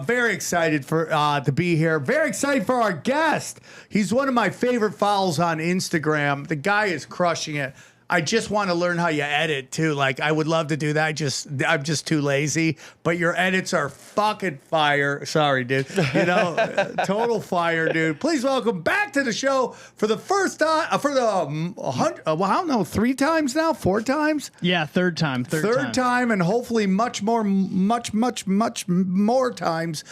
Very excited for to be here. Very excited for our guest. He's one of my favorite follows on Instagram. The guy is crushing it. I just want to learn how you edit too. Like I would love to do that. I'm just too lazy. But your edits are fucking fire. Sorry, dude. You know, total fire, dude. Please welcome back to the show for the first time for the I don't know, 3 times now, 4 times. Yeah, third time, and hopefully much more times.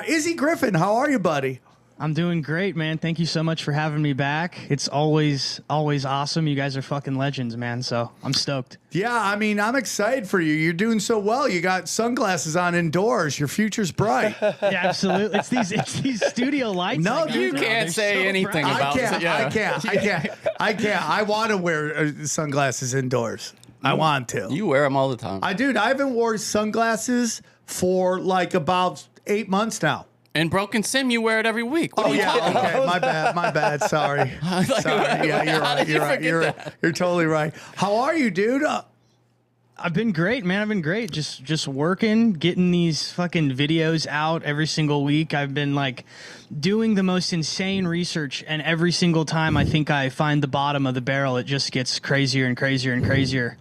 Izzy Griffin, how are you, buddy? I'm doing great, man. Thank you so much for having me back. It's always awesome. You guys are fucking legends, man. So I'm stoked. Yeah, I mean, I'm excited for you. You're doing so well. You got sunglasses on indoors. Your future's bright. Yeah, absolutely. It's these studio lights. No, you can't say anything about it. I can't. I want to wear sunglasses indoors. I want to. You wear them all the time. I haven't worn sunglasses for like about 8 months now. And Broken Sim, you wear it every week. What are you talking about? Okay, my bad. Sorry. Sorry. Yeah, you're right. You're totally right. How are you, dude? I've been great, man. I've been great. Just working, getting these fucking videos out every single week. I've been like doing the most insane research, and every single time I think I find the bottom of the barrel, it just gets crazier and crazier and crazier.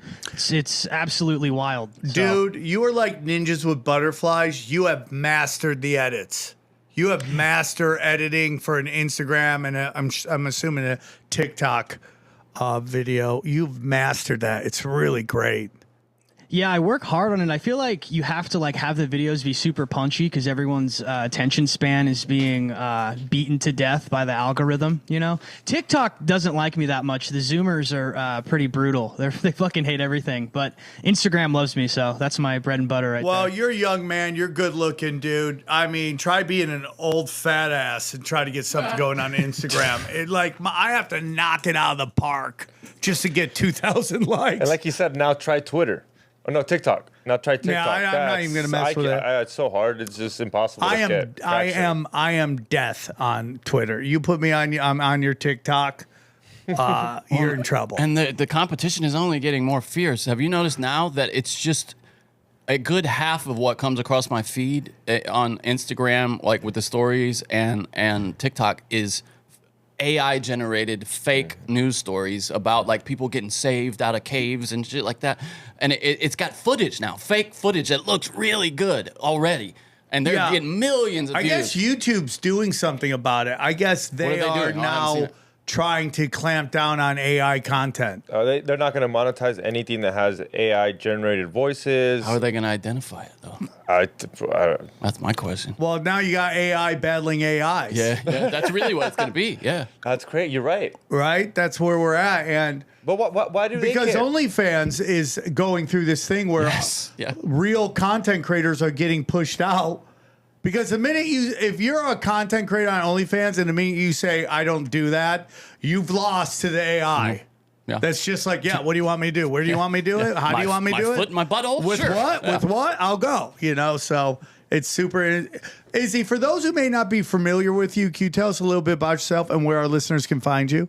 It's absolutely wild. Dude, you are like ninjas with butterflies. You have mastered the edits. You have master editing for an Instagram and I'm assuming a TikTok video. You've mastered that. It's really great. Yeah, I work hard on it. I feel like you have to like have the videos be super punchy because everyone's attention span is being beaten to death by the algorithm. You know, TikTok doesn't like me that much. The Zoomers are pretty brutal. They fucking hate everything. But Instagram loves me, so that's my bread and butter right there. Well, you're a young man. You're good looking, dude. I mean, try being an old fat ass and try to get something going on Instagram. I have to knock it out of the park just to get 2,000 likes. And like you said, now try Twitter. Oh, no, TikTok. Now try TikTok. Yeah, I'm not even going to mess with it. It's so hard. It's just impossible to get traction. I am death on Twitter. You put me on your TikTok, you're in trouble. And the competition is only getting more fierce. Have you noticed now that it's just a good half of what comes across my feed on Instagram, like with the stories and TikTok, is AI generated fake news stories about like people getting saved out of caves and shit like that. And it's got footage now, fake footage that looks really good already. And they're getting millions of views. I guess YouTube's doing something about it. I guess they are now trying to clamp down on AI content. They're not going to monetize anything that has AI generated voices. How are they going to identify it though? That's my question. Well, now you got AI battling AIs. Yeah, that's really what it's going to be. Yeah, that's great. You're right. Right, that's where we're at. But why do they care? Because OnlyFans is going through this thing where real content creators are getting pushed out. Because the minute if you're a content creator on OnlyFans and the minute you say, I don't do that, you've lost to the AI. Yeah. That's just like, what do you want me to do? Where do you want me to do it? How do you want me to do it? My foot in my butthole? With what? Yeah. With what? I'll go. You know, so it's super. Izzy, for those who may not be familiar with you, can you tell us a little bit about yourself and where our listeners can find you?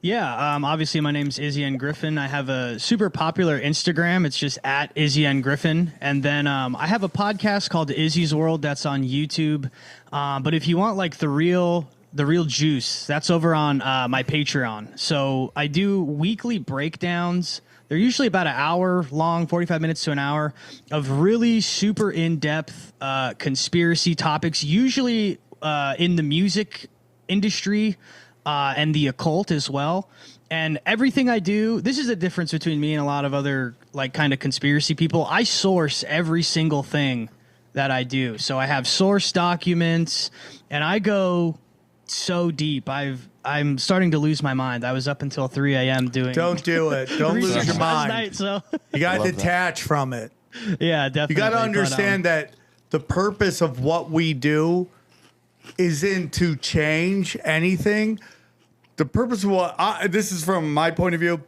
Yeah, obviously my name's Izzy Griffin. I have a super popular Instagram. It's just at Izzy Griffin. And then I have a podcast called Izzy's World that's on YouTube. But if you want like the real juice, that's over on my Patreon. So I do weekly breakdowns. They're usually about an hour long, 45 minutes to an hour, of really super in-depth conspiracy topics, usually in the music industry, and the occult as well. And everything I do, this is the difference between me and a lot of other like kind of conspiracy people. I source every single thing that I do. So I have source documents and I go so deep. I'm starting to lose my mind. I was up until 3 a.m. doing. Don't do it. Don't lose your mind. Night, so. You got to detach from it. Yeah, definitely. You got to understand that the purpose of what we do isn't to change anything. The purpose of this is from my point of view.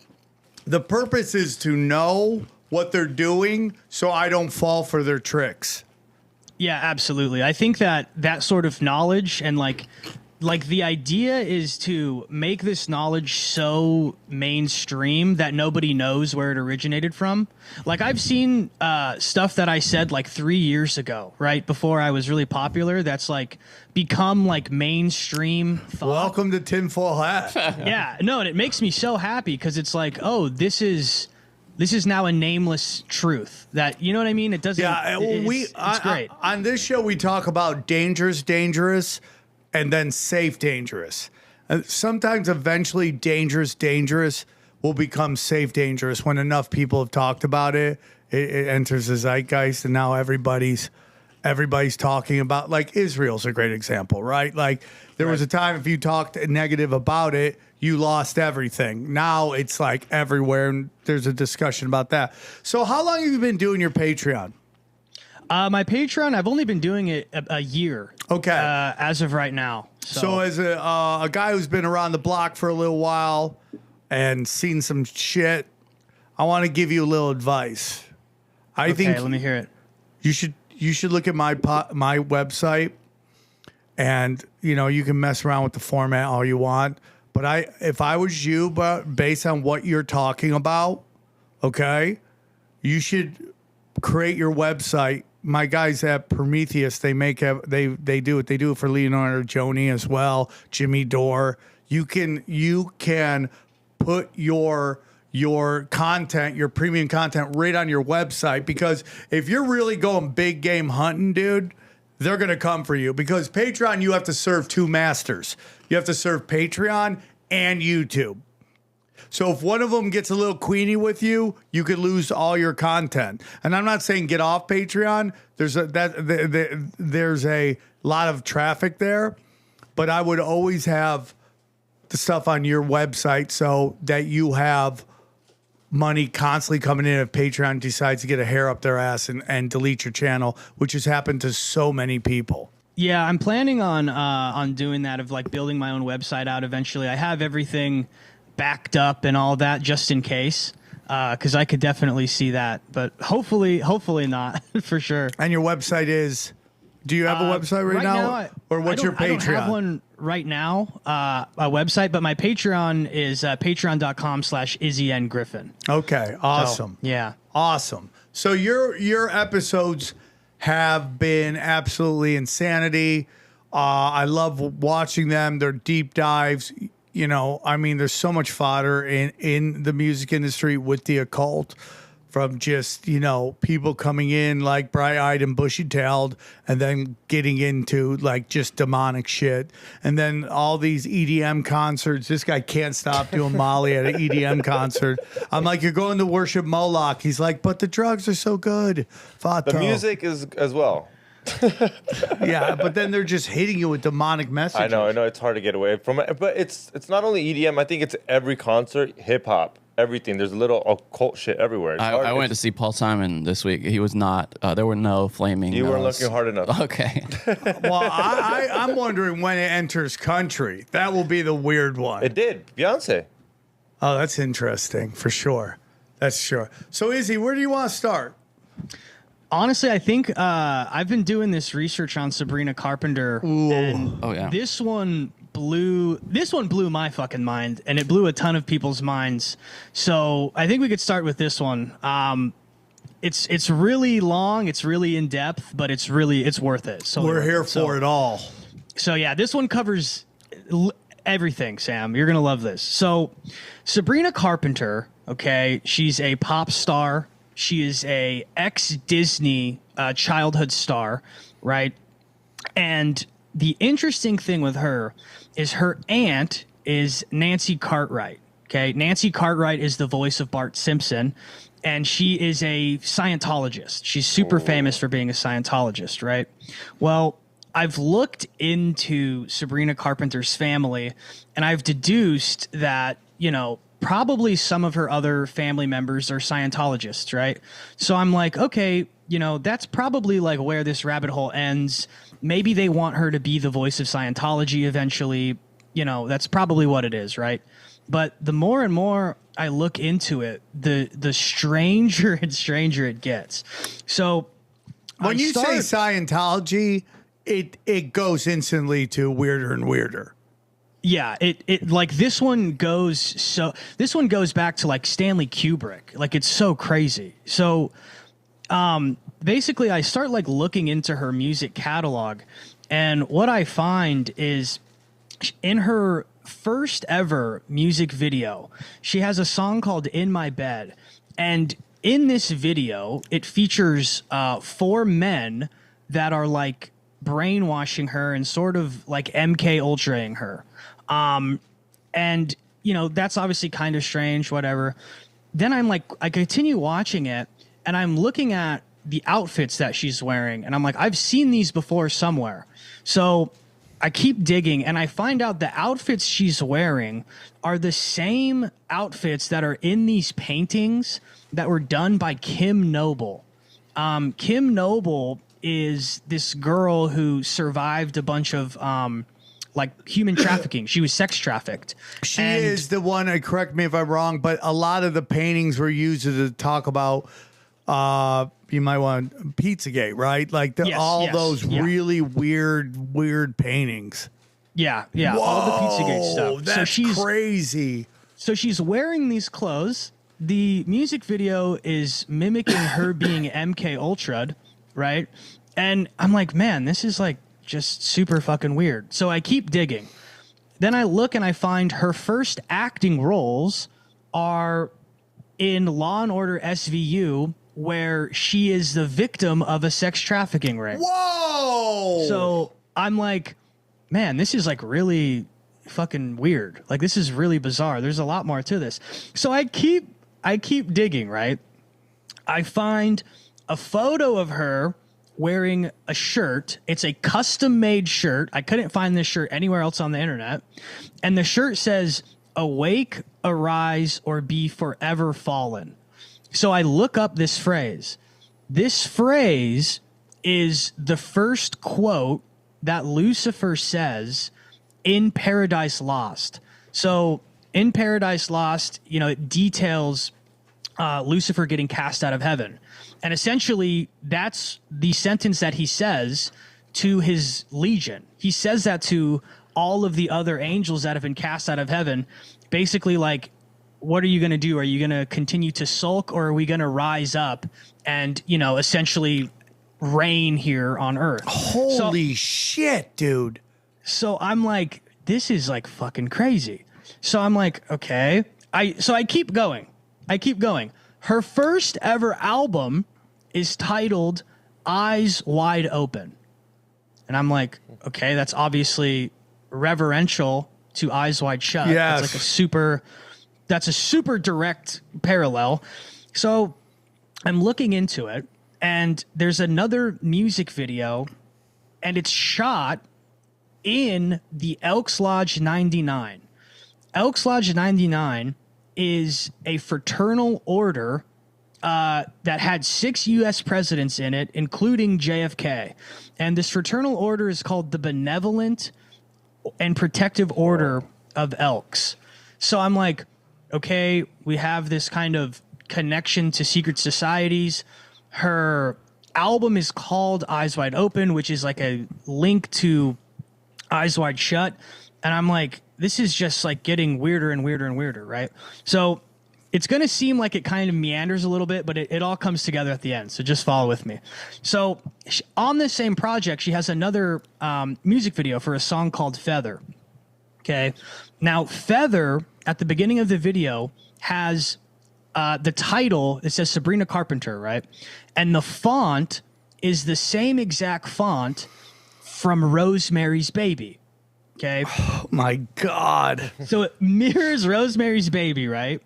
The purpose is to know what they're doing so I don't fall for their tricks. Yeah, absolutely. I think that sort of knowledge and like like the idea is to make this knowledge so mainstream that nobody knows where it originated from. Like I've seen stuff that I said like 3 years ago, right before I was really popular, that's like become like mainstream thought. Welcome to tinfoil hat. Yeah, no, and it makes me so happy because it's like, oh, this is now a nameless truth that, you know what I mean? It doesn't. Yeah, it's great. On this show, we talk about dangerous, and then safe dangerous. Sometimes, eventually, dangerous will become safe dangerous when enough people have talked about it. It enters the zeitgeist, and now everybody's talking about. Like Israel's a great example, right? Like there was a time if you talked negative about it, you lost everything. Now it's like everywhere, and there's a discussion about that. So, how long have you been doing your Patreon? My Patreon, I've only been doing it a year. Okay. As of right now. So as a guy who's been around the block for a little while and seen some shit, I want to give you a little advice. I think let me hear it. you should look at my website, and you can mess around with the format all you want. But if I was you, but based on what you're talking about, okay, you should create your website. My guys at Prometheus, they do it. They do it for Leonardo Joni as well, Jimmy Dore. You can put your content, your premium content, right on your website, because if you're really going big game hunting, dude, they're gonna come for you. Because Patreon, you have to serve two masters. You have to serve Patreon and YouTube. So if one of them gets a little queenie with you, you could lose all your content. And I'm not saying get off Patreon. There's a lot of traffic there, but I would always have the stuff on your website so that you have money constantly coming in if Patreon decides to get a hair up their ass and delete your channel, which has happened to so many people. Yeah, I'm planning on doing that, of like building my own website out eventually. I have everything backed up and all that just in case, because I could definitely see that, but hopefully not for sure. And your website is, do you have a website right now or what's your Patreon? I don't have one right now, a website, but my Patreon is patreon.com/Izzy Griffin. Okay, awesome. So, yeah, awesome. So your episodes have been absolutely insanity. I love watching them. They're deep dives. I mean, there's so much fodder in the music industry with the occult, from just, people coming in like bright-eyed and bushy-tailed and then getting into like just demonic shit. And then all these EDM concerts. This guy can't stop doing Molly at an EDM concert. I'm like, you're going to worship Moloch. He's like, but the drugs are so good. Fato. The music is as well. Yeah, but then they're just hitting you with demonic messages. I know it's hard to get away from it, but it's not only EDM. I think it's every concert, hip hop, everything. There's a little occult shit everywhere. I went to see Paul Simon this week. He was not. There were no flaming. You weren't looking hard enough. Okay. Well, I'm wondering when it enters country. That will be the weird one. It did. Beyonce. Oh, that's interesting for sure. That's sure. So, Izzy, where do you want to start? Honestly, I think I've been doing this research on Sabrina Carpenter. Ooh. And this one blew my fucking mind, and it blew a ton of people's minds. So I think we could start with this one. It's really long, it's really in depth, but it's worth it. So we're here for it all. So yeah, this one covers everything, Sam. You're gonna love this. So Sabrina Carpenter, okay, she's a pop star. She is a ex-Disney childhood star, right? And the interesting thing with her is her aunt is Nancy Cartwright, okay? Nancy Cartwright is the voice of Bart Simpson, and she is a Scientologist. She's super famous for being a Scientologist, right? Well, I've looked into Sabrina Carpenter's family, and I've deduced that, probably some of her other family members are Scientologists, right? So I'm like, okay, that's probably like where this rabbit hole ends. Maybe they want her to be the voice of Scientology eventually. That's probably what it is, right? But the more and more I look into it, the stranger and stranger it gets. So when you say Scientology, it goes instantly to weirder and weirder. Yeah, it like this one goes back to like Stanley Kubrick. Like it's so crazy. So basically I start like looking into her music catalog, and what I find is in her first ever music video, she has a song called In My Bed. And in this video, it features 4 men that are like brainwashing her and sort of like MK Ultraing her. And you know, that's obviously kind of strange, whatever. Then I continue watching it, and I'm looking at the outfits that she's wearing, and I'm like, I've seen these before somewhere. So I keep digging, and I find out the outfits she's wearing are the same outfits that are in these paintings that were done by Kim Noble. Kim Noble is this girl who survived a bunch of like human trafficking. She was sex trafficked. She is the one, correct me if I'm wrong, but a lot of the paintings were used to talk about, you might want Pizzagate, right? Like those really weird paintings. Yeah. Whoa, all the Pizzagate stuff. That's crazy. So she's wearing these clothes. The music video is mimicking her being MK Ultra'd, right? And I'm like, man, this is like just super fucking weird. So I keep digging. Then I look and I find her first acting roles are in Law and Order SVU, where she is the victim of a sex trafficking ring. Whoa! So I'm like, man, this is like really fucking weird. Like this is really bizarre. There's a lot more to this. So I keep digging, right? I find a photo of her wearing a shirt. It's a custom-made shirt. I couldn't find this shirt anywhere else on the internet. And the shirt says, "Awake, arise, or be forever fallen." So I look up this phrase. This phrase is the first quote that Lucifer says in Paradise Lost. So in Paradise Lost, you know, it details Lucifer getting cast out of heaven. And essentially, that's the sentence that he says to his legion. He says that to all of the other angels that have been cast out of heaven. Basically, like, what are you going to do? Are you going to continue to sulk, or are we going to rise up and, you know, essentially reign here on Earth? Holy shit, dude. So I'm like, this is like fucking crazy. So I'm like, okay. So I keep going. Her first ever album is titled Eyes Wide Open. And I'm like, okay, that's obviously reverential to Eyes Wide Shut. Yes. That's a super direct parallel. So I'm looking into it, and there's another music video, and it's shot in the Elks Lodge 99. Elks Lodge 99 is a fraternal order that had 6 U.S. presidents in it, including JFK. And this fraternal order is called the Benevolent and Protective Order of Elks. So I'm like, okay, we have this kind of connection to secret societies. Her album is called Eyes Wide Open, which is like a link to Eyes Wide Shut. And I'm like, this is just like getting weirder and weirder and weirder, right? So it's going to seem like it kind of meanders a little bit, but it all comes together at the end. So just follow with me. So on this same project, she has another music video for a song called Feather. Okay. Now, Feather, at the beginning of the video, has the title. It says Sabrina Carpenter, right? And the font is the same exact font from Rosemary's Baby. Okay. Oh my God. So it mirrors Rosemary's Baby, right?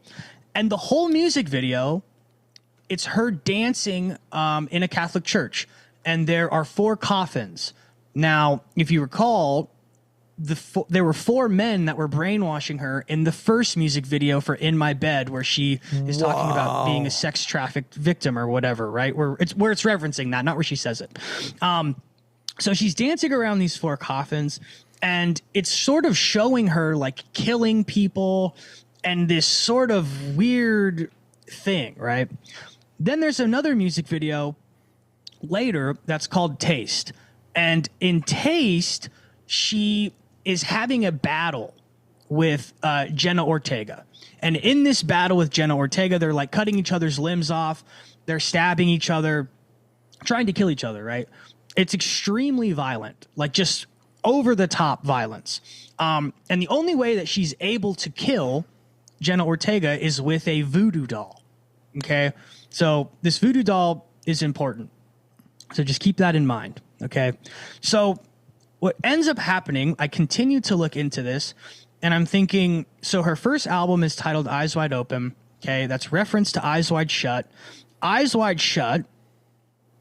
And the whole music video, it's her dancing in a Catholic church. And there are 4 coffins. Now, if you recall, there were 4 men that were brainwashing her in the first music video for In My Bed, where she is talking about being a sex trafficked victim or whatever, right? Where it's referencing that, not where she says it. So she's dancing around these 4 coffins, and it's sort of showing her like killing people and this sort of weird thing, right? Then there's another music video later that's called Taste. And in Taste, she is having a battle with Jenna Ortega. And in this battle with Jenna Ortega, they're like cutting each other's limbs off. They're stabbing each other, trying to kill each other, right? It's extremely violent, like just over the top violence. And the only way that she's able to kill Jenna Ortega is with a voodoo doll. Okay. So this voodoo doll is important. So just keep that in mind. Okay. So what ends up happening, I continue to look into this and I'm thinking, so her first album is titled Eyes Wide Open. Okay. That's reference to Eyes Wide Shut. Eyes Wide Shut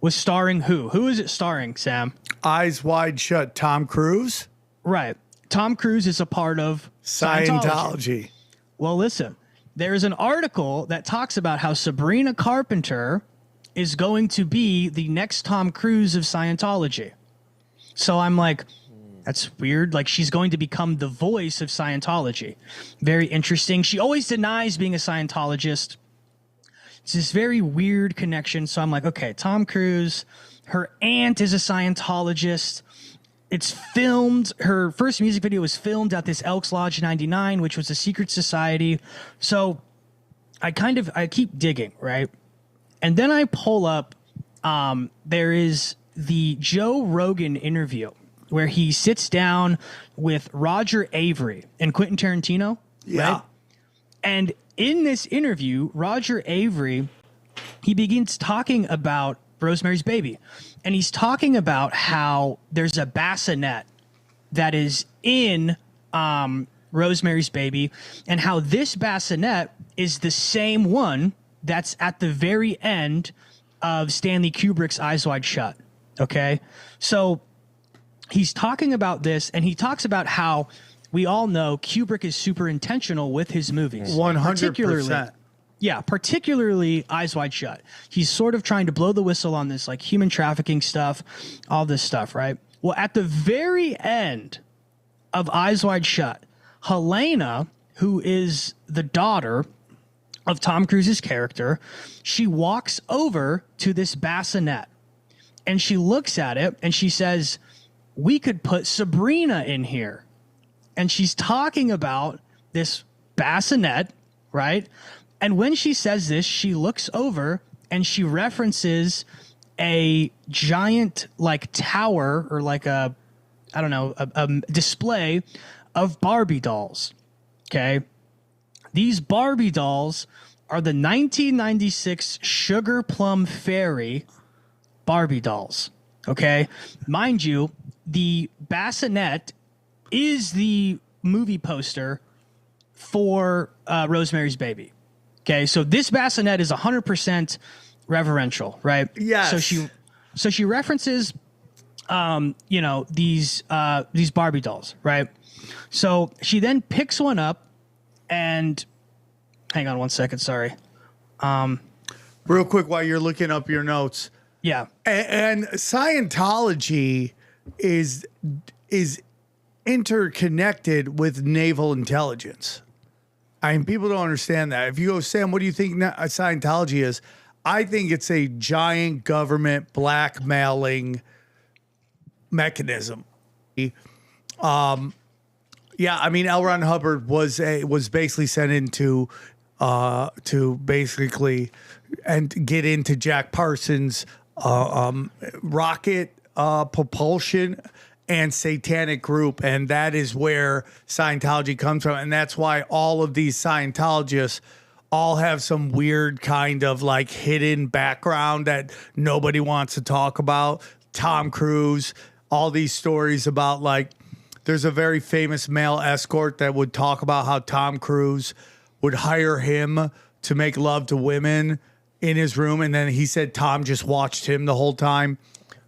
was starring who? Who is it starring, Sam? Eyes Wide Shut, Tom Cruise? Right. Tom Cruise is a part of Scientology. Well, listen, there's an article that talks about how Sabrina Carpenter is going to be the next Tom Cruise of Scientology. So I'm like, that's weird. Like, she's going to become the voice of Scientology. Very interesting. She always denies being a Scientologist. It's this very weird connection. So I'm like, okay, Tom Cruise, her aunt is a Scientologist. It's filmed. Her first music video was filmed at this Elks Lodge 99, which was a secret society. So I keep digging, right? And then I pull up, there is the Joe Rogan interview where he sits down with Roger Avery and Quentin Tarantino. Yeah. Right? And in this interview, Roger Avery, he begins talking about Rosemary's Baby. And he's talking about how there's a bassinet that is in Rosemary's Baby and how this bassinet is the same one that's at the very end of Stanley Kubrick's Eyes Wide Shut. Okay? So he's talking about this and he talks about how we all know Kubrick is super intentional with his movies. 100%. Yeah, particularly Eyes Wide Shut. He's sort of trying to blow the whistle on this like human trafficking stuff, all this stuff, right? Well, at the very end of Eyes Wide Shut, Helena, who is the daughter of Tom Cruise's character, she walks over to this bassinet and she looks at it and she says, we could put Sabrina in here. And she's talking about this bassinet, right? And when she says this, she looks over and she references a giant like tower or like a display of Barbie dolls. Okay. These Barbie dolls are the 1996 Sugar Plum Fairy Barbie dolls. Okay. Mind you, the bassinet is the movie poster for Rosemary's Baby. Okay, so this bassinet is 100% reverential, right? Yes. So she references, these Barbie dolls, right? So she then picks one up, and hang on one second, sorry. Real quick, while you're looking up your notes. Yeah, And Scientology is interconnected with naval intelligence. I mean, people don't understand that. If you go, Sam, what do you think Scientology is? I think it's a giant government blackmailing mechanism. Yeah, I mean, L. Ron Hubbard was basically sent in to basically and get into Jack Parsons' rocket propulsion and satanic group, and that is where Scientology comes from, and that's why all of these Scientologists all have some weird kind of like hidden background that nobody wants to talk about. Tom Cruise, all these stories about like there's a very famous male escort that would talk about how Tom Cruise would hire him to make love to women in his room, and then he said Tom just watched him the whole time.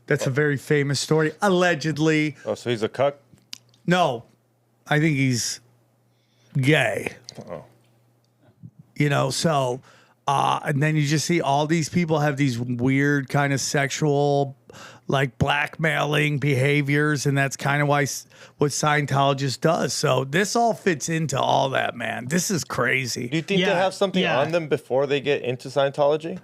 That's a very famous story, allegedly. Oh, so he's a cuck? No, I think he's gay. Oh. You know, so, and then you just see all these people have these weird kind of sexual, like blackmailing behaviors, and that's kind of why what Scientologist does. So this all fits into all that, man. This is crazy. Do you think they have something on them before they get into Scientology?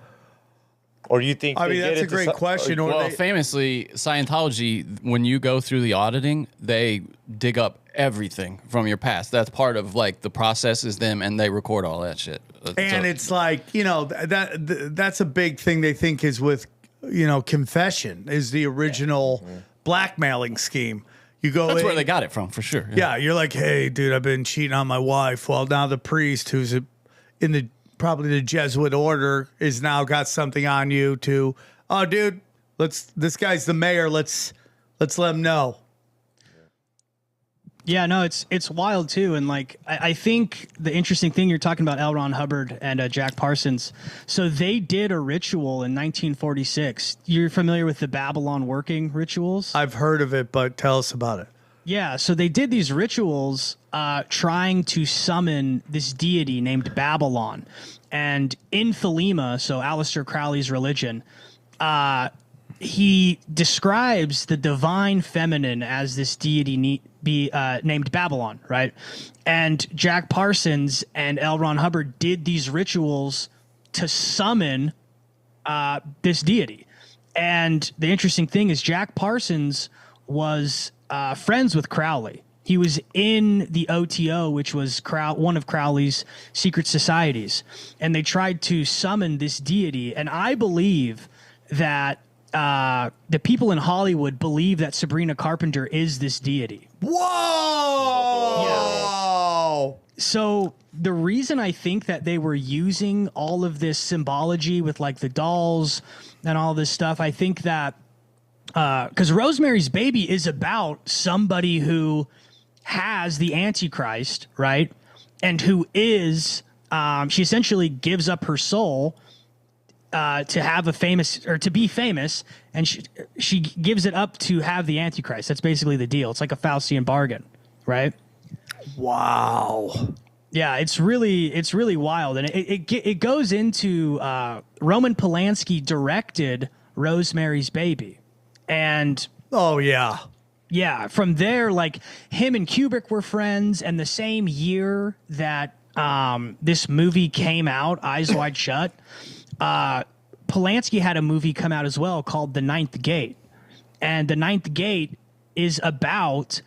Or you think? I they mean, get that's a into great question. Or Well, they, famously, Scientology, when you go through the auditing, they dig up everything from your past. That's part of like the process is them, and they record all that shit. and it's like, that's a big thing they think is with, confession is the original blackmailing scheme. You go that's in, where they got it from, for sure. Yeah, you're like, hey, dude, I've been cheating on my wife. Well, now the priest who's in probably the Jesuit order is now got something on you to, oh, dude, this guy's the mayor. Let's let him know. Yeah, no, it's wild too, and like I think the interesting thing you're talking about L. Ron Hubbard and Jack Parsons. So they did a ritual in 1946. You're familiar with the Babylon working rituals? I've heard of it, but tell us about it. Yeah, so they did these rituals trying to summon this deity named Babylon, and in Thelema, so Aleister Crowley's religion, he describes the divine feminine as this deity named Babylon, right? And Jack Parsons and L. Ron Hubbard did these rituals to summon this deity. And the interesting thing is Jack Parsons was friends with Crowley. He was in the OTO, which was one of Crowley's secret societies. And they tried to summon this deity. And I believe that the people in Hollywood believe that Sabrina Carpenter is this deity. Whoa! So the reason I think that they were using all of this symbology with like the dolls and all this stuff, I think that because Rosemary's Baby is about somebody who has the Antichrist, right? And who is, she essentially gives up her soul to have a famous or to be famous, and she gives it up to have the Antichrist. That's basically the deal. It's like a Faustian bargain, right? Wow. Yeah, it's really wild, and it goes into Roman Polanski directed Rosemary's Baby, and Oh yeah. yeah, from there, like him and Kubrick were friends, and the same year that this movie came out, Eyes Wide Shut. Polanski had a movie come out as well called The Ninth Gate. And The Ninth Gate is about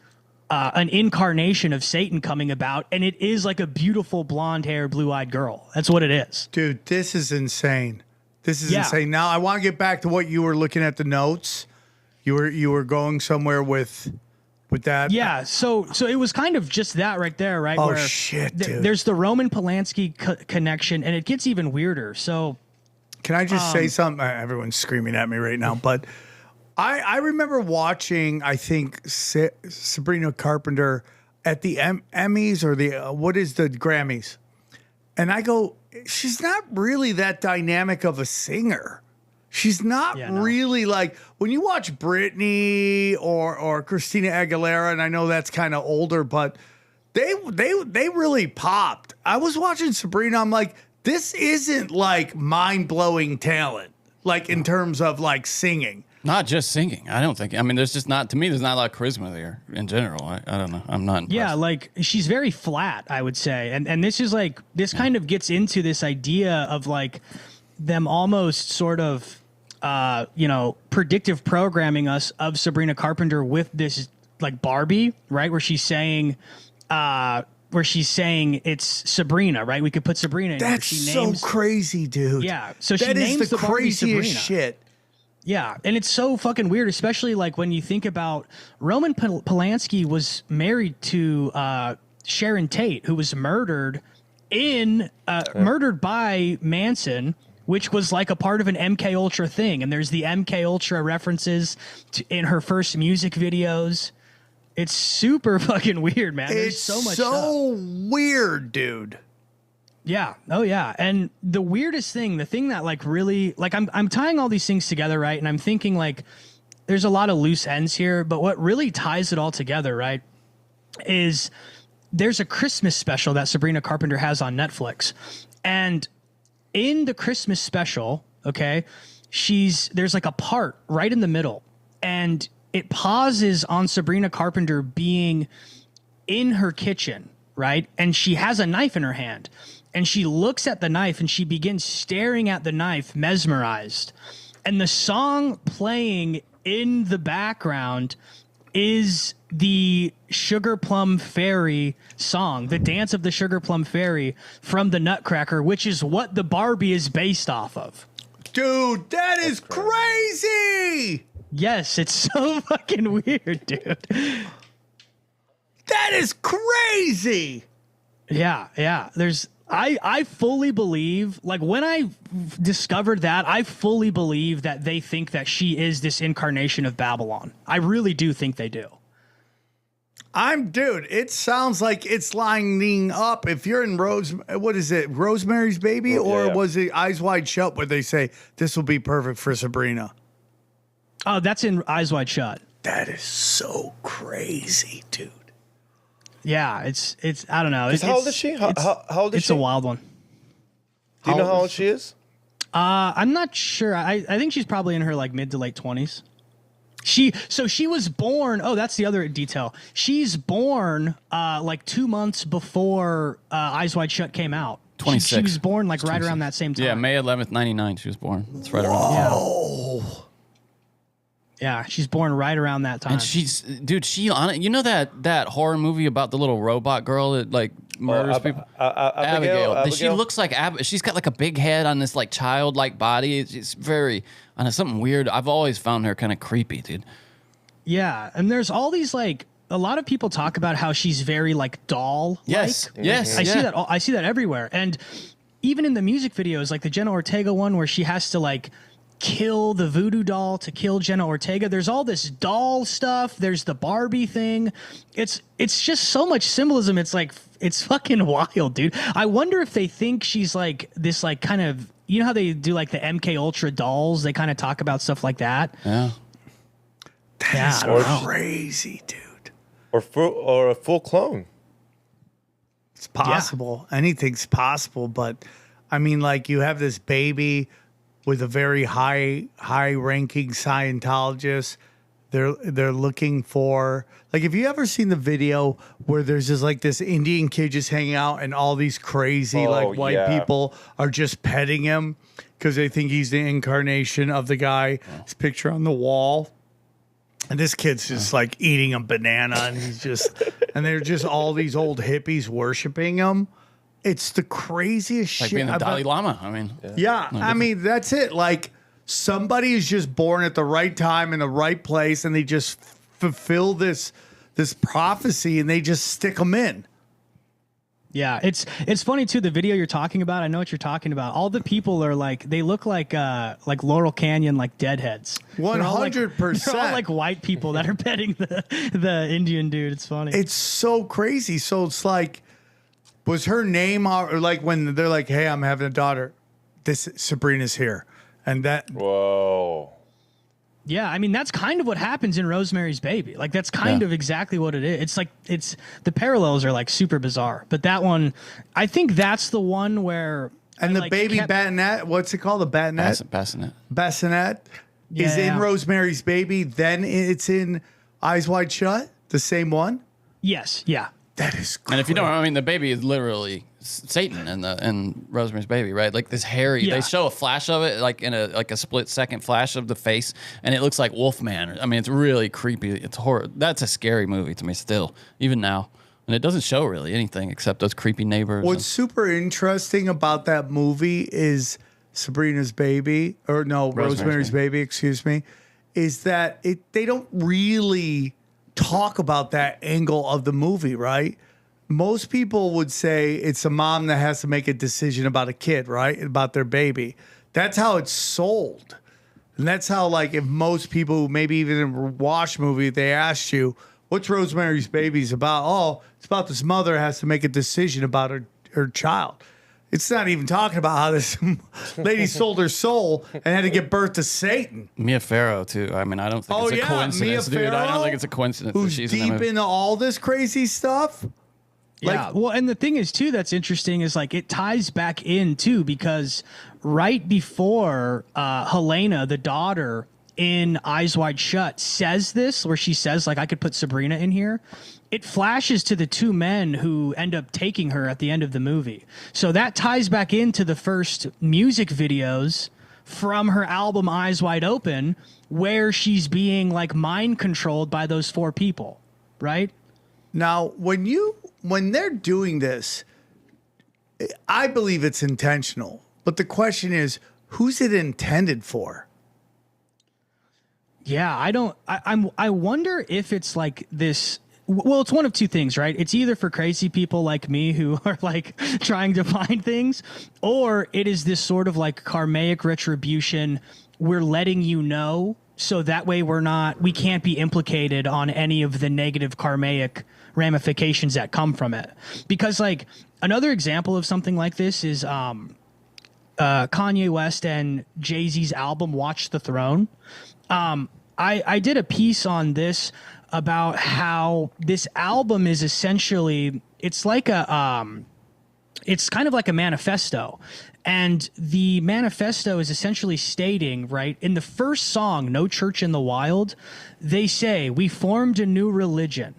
an incarnation of Satan coming about. And it is like a beautiful blonde hair, blue eyed girl. That's what it is. Dude, this is insane. This is Yeah. insane. Now I want to get back to what you were looking at the notes. You were going somewhere with that. Yeah, so it was kind of just that right there, right? Oh, where shit, dude. There's the Roman Polanski connection, and it gets even weirder. So Can I just say something? Everyone's screaming at me right now, but I remember watching, I think, Sabrina Carpenter at the Emmys or the, what is the Grammys? And I go, she's not really that dynamic of a singer. She's not really like, when you watch Britney or Christina Aguilera, and I know that's kind of older, but they really popped. I was watching Sabrina, I'm like, this isn't like mind-blowing talent, like in terms of like singing. Not just singing. I don't think. I mean, there's just not, to me, there's not a lot of charisma there in general. I don't know. I'm not impressed. yeah, like she's very flat, I would say. And this is like, this kind of gets into this idea of like them almost sort of, predictive programming us of Sabrina Carpenter with this like Barbie, right? Where she's saying it's Sabrina, right? We could put Sabrina in That's there. She names, so crazy, dude. Yeah. So she that names is the Barbie craziest Sabrina. shit. Yeah, and it's so fucking weird, especially like when you think about Roman Polanski was married to Sharon Tate, who was murdered by Manson, which was like a part of an MK Ultra thing. And there's the MK Ultra references in her first music videos. It's super fucking weird, man. There's It's so much so stuff. weird, dude. Yeah. Oh yeah. And the weirdest thing, the thing that like really like I'm tying all these things together, right? And I'm thinking like there's a lot of loose ends here, but what really ties it all together, right, is there's a Christmas special that Sabrina Carpenter has on Netflix. And in the Christmas special, okay, there's like a part right in the middle, and it pauses on Sabrina Carpenter being in her kitchen, right? And she has a knife in her hand. And she looks at the knife and she begins staring at the knife, mesmerized. And the song playing in the background is the Sugar Plum Fairy song, the Dance of the Sugar Plum Fairy from the Nutcracker, which is what the Barbie is based off of. Dude, that is crazy. Yes, it's so fucking weird, dude. That is crazy. Yeah. I fully believe, like when I discovered that, I fully believe that they think that she is this incarnation of Babylon. I really do think they do. Dude, it sounds like it's lining up. If you're in Rosemary's Baby, or was it Eyes Wide Shut where they say this will be perfect for Sabrina? Oh, that's in Eyes Wide Shut. That is so crazy, dude. Yeah, it's I don't know. How old is she? How old is she? It's a wild one. Do you know how old she is? I'm not sure. I think she's probably in her like mid to late 20s. She was born. Oh, that's the other detail. She's born like 2 months before Eyes Wide Shut came out. 26. She was born like right around that same time. Yeah, May 11th, 99. She was born. That's right around. Oh. Yeah, she's born right around that time. And you know that horror movie about the little robot girl that like murders people? Abigail. She looks like she's got like a big head on this like childlike body. It's very, I know, something weird. I've always found her kind of creepy, dude. Yeah, and there's all these like, a lot of people talk about how she's very like doll. Yes. I see that everywhere. And even in the music videos, like the Jenna Ortega one where she has to like kill the voodoo doll to kill Jenna Ortega. There's all this doll stuff. There's the Barbie thing. It's just so much symbolism. It's like, it's fucking wild, dude. I wonder if they think she's like this, like kind of, you know how they do like the MK Ultra dolls? They kind of talk about stuff like that. Yeah. That is crazy, dude. Or a full clone. It's possible. Yeah. Anything's possible, but I mean, like you have this baby with a very high-ranking Scientologist. They're looking for, like, have you ever seen the video where there's just like this Indian kid just hanging out and all these crazy white people are just petting him because they think he's the incarnation of the guy's picture on the wall. And this kid's just like eating a banana and and they're just all these old hippies worshiping him. It's the craziest shit. Like being the Dalai Lama. I mean, I mean, that's it. Like somebody is just born at the right time in the right place, and they just fulfill this prophecy, and they just stick them in. Yeah, it's funny too. The video you're talking about, I know what you're talking about. All the people are like, they look like Laurel Canyon, like deadheads. 100%. They're all like white people that are petting the Indian dude. It's funny. It's so crazy. So it's like, was her name, or like when they're like, hey, I'm having a daughter, this Sabrina's here. And that. Whoa. Yeah, I mean, that's kind of what happens in Rosemary's Baby. Like, that's kind of exactly what it is. It's like, the parallels are like super bizarre. But that one, I think that's the one where. And the baby bassinet, what's it called? The bassinet? Bassinet is in Rosemary's Baby. Then it's in Eyes Wide Shut, the same one? Yes, yeah. That is crazy. And if you don't, I mean, the baby is literally Satan in Rosemary's Baby, right? Like this hairy. They show a flash of it, like in a split second flash of the face, and it looks like Wolfman. I mean, it's really creepy. It's horror. That's a scary movie to me still, even now. And it doesn't show really anything except those creepy neighbors. What's super interesting about that movie is Rosemary's Baby, excuse me, is that they don't really talk about that angle of the movie, right? Most people would say it's a mom that has to make a decision about a kid, right? About their baby. That's how it's sold. And that's how, like, if most people, maybe even watch movie, they asked you, what's Rosemary's Baby's about? Oh, it's about this mother has to make a decision about her child. It's not even talking about how this lady sold her soul and had to give birth to Satan. Mia Farrow, too. I mean, I don't think it's a coincidence, dude. I don't think it's a coincidence that she's deep into all this crazy stuff. Yeah, well, and the thing is, too, that's interesting is, like, it ties back in, too, because right before Helena, the daughter, in Eyes Wide Shut says this, where she says, like, I could put Sabrina in here, it flashes to the two men who end up taking her at the end of the movie. So that ties back into the first music videos from her album Eyes Wide Open, where she's being like mind controlled by those four people, right? Now, when they're doing this, I believe it's intentional. But the question is, who's it intended for? Yeah, I wonder if it's like this. Well, it's one of two things, right? It's either for crazy people like me who are like trying to find things, or it is this sort of like karmic retribution. We're letting you know so that way we can't be implicated on any of the negative karmic ramifications that come from it. Because like another example of something like this is Kanye West and Jay-Z's album Watch the Throne. I did a piece on this about how this album is essentially, it's kind of like a manifesto. And the manifesto is essentially stating, right, in the first song, No Church in the Wild, they say, we formed a new religion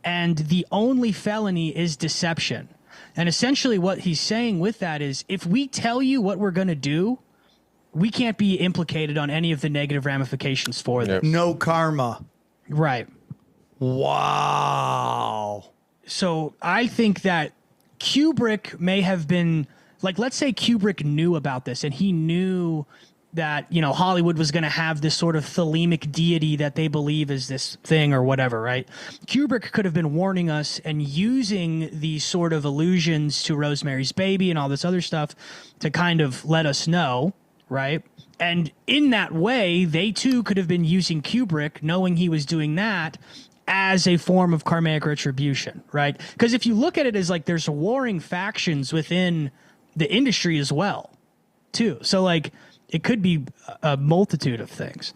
and the only felony is deception. And essentially what he's saying with that is, if we tell you what we're going to do, we can't be implicated on any of the negative ramifications for this. No karma. Right. Wow. So I think that Kubrick may have been, like, let's say Kubrick knew about this and he knew that, you know, Hollywood was going to have this sort of thelemic deity that they believe is this thing or whatever, right? Kubrick could have been warning us and using these sort of allusions to Rosemary's Baby and all this other stuff to kind of let us know, right? And in that way, they too could have been using Kubrick, knowing he was doing that, as a form of karmic retribution, right? Because if you look at it as like there's warring factions within the industry as well, too. So like it could be a multitude of things.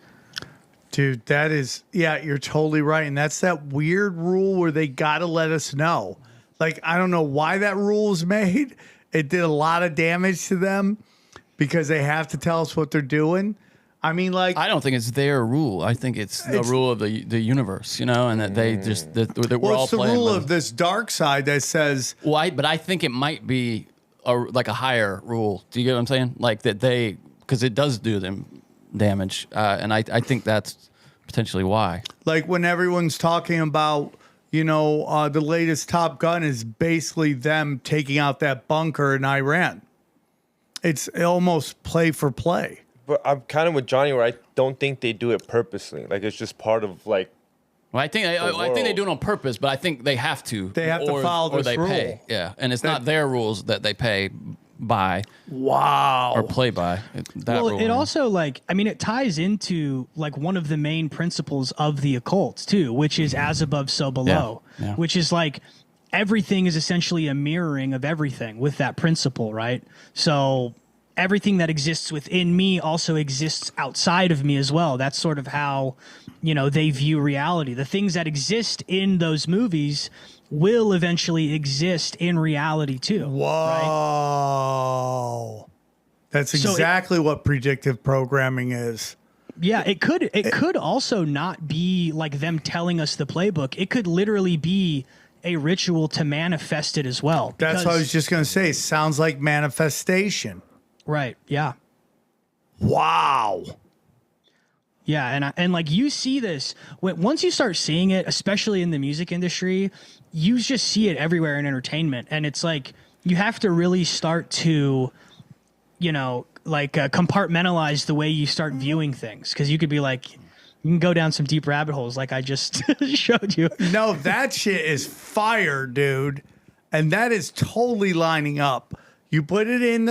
Dude, that is, yeah, you're totally right. And that's that weird rule where they got to let us know. Like, I don't know why that rule was made. It did a lot of damage to them because they have to tell us what they're doing. I mean, like, I don't think it's their rule. I think it's the rule of the universe, you know, and that they just that we're all it's the playing rule with. of this dark side that says, Well, but I think it might be like a higher rule. Do you get what I'm saying? Like that because it does do them damage, and I think that's potentially why. like, when everyone's talking about, you know, the latest Top Gun is basically them taking out that bunker in Iran. It's almost play for play. But I'm kind of with Johnny where I don't think they do it purposely. Like, it's just part of, like, Well, I think they do it on purpose, but I think they have to. They have to follow or this they rule. pay. Yeah, and it's not their rules that they pay by Wow. or play by. It also, like, I mean, it ties into like one of the main principles of the occult too, which is as above, so below, Yeah. which is like everything is essentially a mirroring of everything with that principle, right? So everything that exists within me also exists outside of me as well. That's sort of how, you know, they view reality. The things that exist in those movies will eventually exist in reality too. Whoa. That's exactly what predictive programming is. Yeah, it could also not be like them telling us the playbook. It could literally be a ritual to manifest it as well. That's what I was just going to say. Sounds like manifestation. Right. Yeah. Wow. Yeah, and like you see this once you start seeing it, especially in the music industry, you just see it everywhere in entertainment, and it's like you have to really start to, you know, like compartmentalize the way you start viewing things, because you could be like, you can go down some deep rabbit holes, like I just showed you. No, that shit is fire, dude, and that is totally lining up. You put it in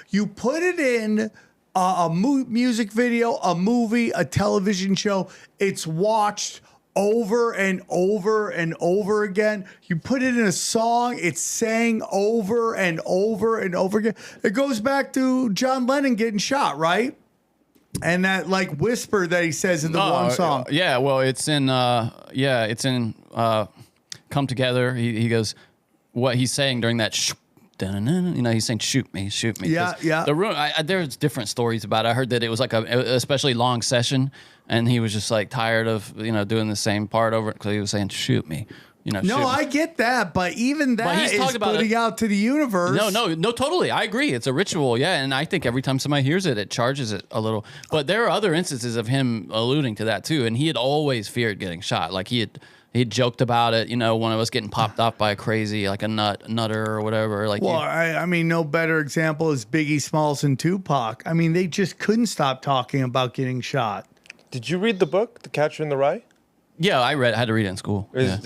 you put it in a music video, a movie, a television show. It's watched over and over and over again. You put it in a song, it's sang over and over and over again. It goes back to John Lennon getting shot, right? And that like whisper that he says in the one song. Yeah, well, it's in Come Together. He goes, what he's saying during that dun-dun-dun, you know, he's saying, shoot me. Yeah, 'Cause yeah. The room, there's different stories about it. I heard that it was like a especially long session, and he was just like tired of, you know, doing the same part over, because he was saying, shoot me. You know, No, I get that, but even that he's is talking about putting out to the universe. No, totally. I agree. It's a ritual, yeah, and I think every time somebody hears it, it charges it a little. But there are other instances of him alluding to that too, and he had always feared getting shot. Like he joked about it, you know, one of us getting popped off by a crazy, like a nutter or whatever. Like, Well, I mean, no better example is Biggie Smalls and Tupac. I mean, they just couldn't stop talking about getting shot. Did you read the book, The Catcher in the Rye? yeah, I had to read it in school. Yeah.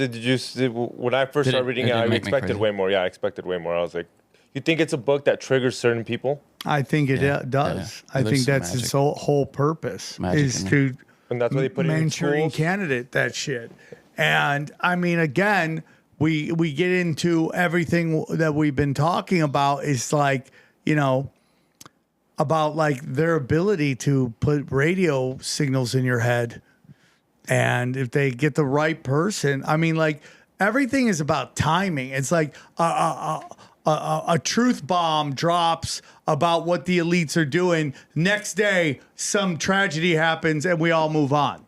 When I first started reading it, I expected way more. Yeah, I expected way more. I was like, you think it's a book that triggers certain people? I think it does. Yeah. I think that's its whole purpose is to And that's why they put it in Manchurian schools? Candidate that shit. And I mean, again, we get into everything that we've been talking about is like, you know, about like their ability to put radio signals in your head. And if they get the right person, I mean, like everything is about timing. It's like a truth bomb drops about what the elites are doing. Next day, some tragedy happens and we all move on.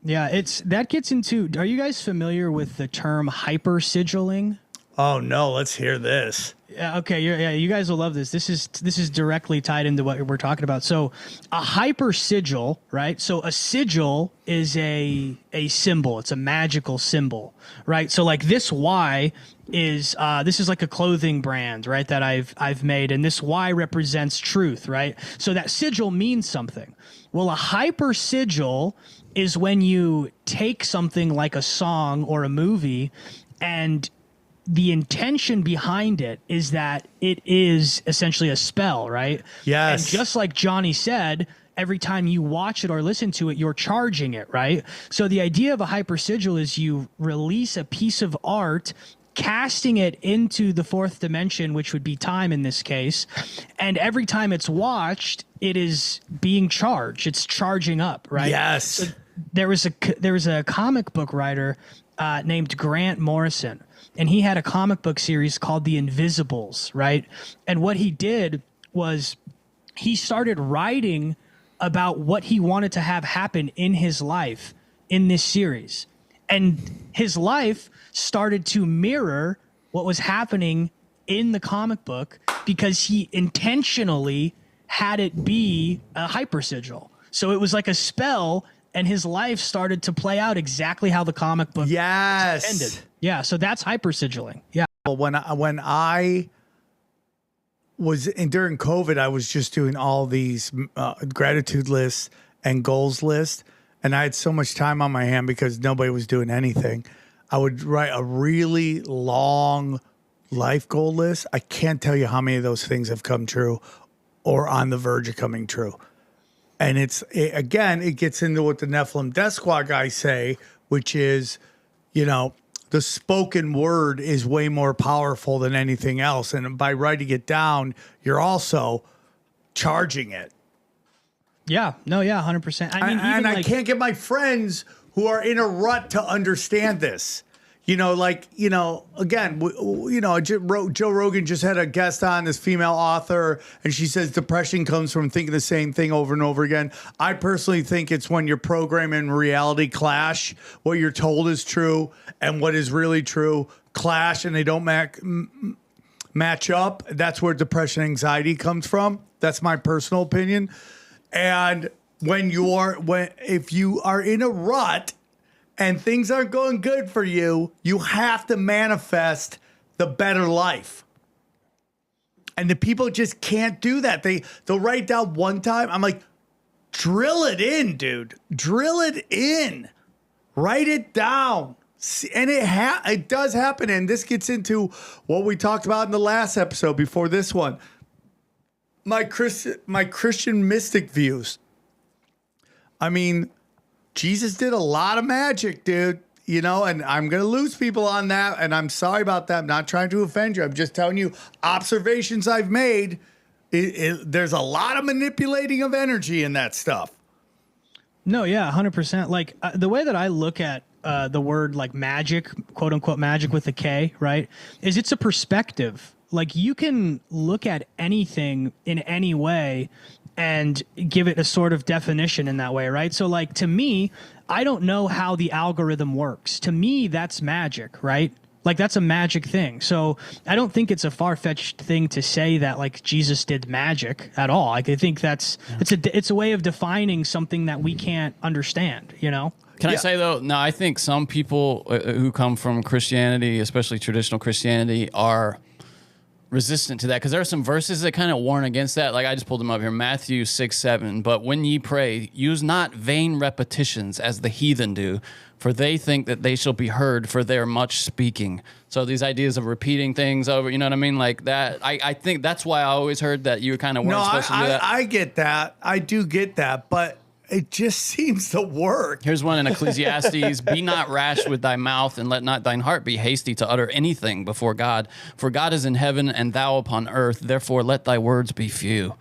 Yeah, that gets into. Are you guys familiar with the term hyper sigilling? Oh no, let's hear this. Yeah, okay, you guys will love this. This is directly tied into what we're talking about. So, a hyper sigil, right? So, a sigil is a symbol. It's a magical symbol, right? So, like this Y is this is like a clothing brand, right? That I've made, and this Y represents truth, right? So that sigil means something. Well, a hyper sigil is when you take something like a song or a movie, and the intention behind it is that it is essentially a spell, right? Yes. And just like Johnny said, every time you watch it or listen to it, you're charging it, right? So the idea of a hyper sigil is you release a piece of art, casting it into the fourth dimension, which would be time in this case. And every time it's watched, it is being charged. It's charging up, right? Yes. So there was a comic book writer named Grant Morrison, and he had a comic book series called The Invisibles, right? And what he did was he started writing about what he wanted to have happen in his life in this series. And his life started to mirror what was happening in the comic book because he intentionally had it be a hypersigil. So it was like a spell, and his life started to play out exactly how the comic book ended. Yeah, so that's hypersigilling. Yeah. Well, when I was during COVID, I was just doing all these gratitude lists and goals lists, and I had so much time on my hand because nobody was doing anything. I would write a really long life goal list. I can't tell you how many of those things have come true or on the verge of coming true. And again, it gets into what the Nephilim Death Squad guys say, which is, you know, the spoken word is way more powerful than anything else. And by writing it down, you're also charging it. Yeah. No, yeah, 100%. I mean, I can't get my friends who are in a rut to understand this. You know, like, you know, again, Joe Rogan just had a guest on, this female author, and she says depression comes from thinking the same thing over and over again. I personally think it's when your program and reality clash. What you're told is true and what is really true clash, and they don't match up. That's where depression and anxiety comes from. That's my personal opinion. And if you are in a rut and things aren't going good for you, you have to manifest the better life. And the people just can't do that. They'll write down one time. I'm like, drill it in, dude. Drill it in. Write it down. And it does happen. And this gets into what we talked about in the last episode before this one. My Christian mystic views. I mean, Jesus did a lot of magic, dude, you know, and I'm going to lose people on that. And I'm sorry about that. I'm not trying to offend you. I'm just telling you observations I've made. There's a lot of manipulating of energy in that stuff. No, yeah, 100%. Like the way that I look at the word like magic, quote unquote magic with a K, right? Is it's a perspective. Like you can look at anything in any way and give it a sort of definition in that way, right? So like to me, I don't know how the algorithm works. To me, that's magic, right? Like that's a magic thing. So I don't think it's a far-fetched thing to say that like Jesus did magic at all. Like I think it's a way of defining something that we can't understand, you know? Can I say though? No, I think some people who come from Christianity, especially traditional Christianity, are resistant to that because there are some verses that kind of warn against that. Like I just pulled them up here, Matthew 6:7. But when ye pray, use not vain repetitions as the heathen do, for they think that they shall be heard for their much speaking. So these ideas of repeating things over, you know what I mean? Like that. I think that's why I always heard that you kind of weren't supposed to do that. I get that. I do get that, but it just seems to work. Here's one in Ecclesiastes. Be not rash with thy mouth, and let not thine heart be hasty to utter anything before God. For God is in heaven, and thou upon earth. Therefore, let thy words be few.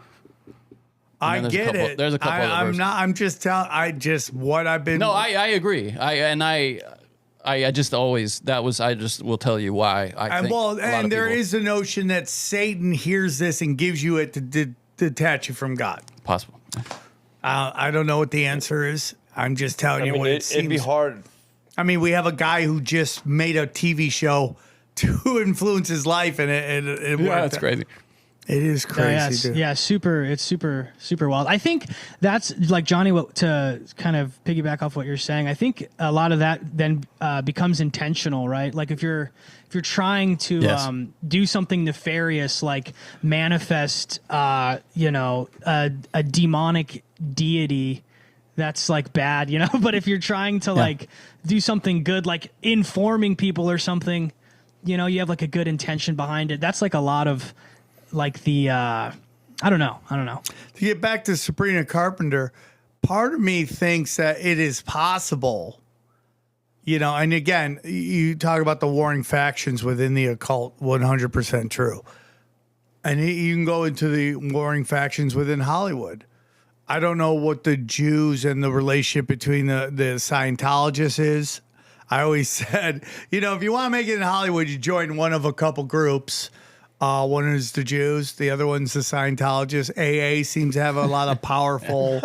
I get it. There's a couple of I'm verses. not. I'm just telling. What I've been. No, I agree. I just always I just will tell you why I think. Well, and there is a notion that Satan hears this and gives you it to detach you from God. Possible. I don't know what the answer is. I'm just telling you what it seems. It'd be hard. I mean, we have a guy who just made a TV show to influence his life, and it worked. Yeah, that's crazy. It is crazy, dude. Yeah, it's super wild. I think that's like Johnny, to kind of piggyback off what you're saying. I think a lot of that then becomes intentional, right? Like if you're trying to Yes. do something nefarious, like manifest, a demonic deity, that's like bad, you know. But if you're trying to like do something good, like informing people or something, you know, you have like a good intention behind it. That's like a lot of like the I don't know. To get back to Sabrina Carpenter, part of me thinks that it is possible, you know, and again, you talk about the warring factions within the occult, 100% true. And you can go into the warring factions within Hollywood. I don't know what the Jews and the relationship between the Scientologists is. I always said, you know, if you want to make it in Hollywood, you join one of a couple groups. One is the Jews, the other one's the Scientologists. AA seems to have a lot of powerful,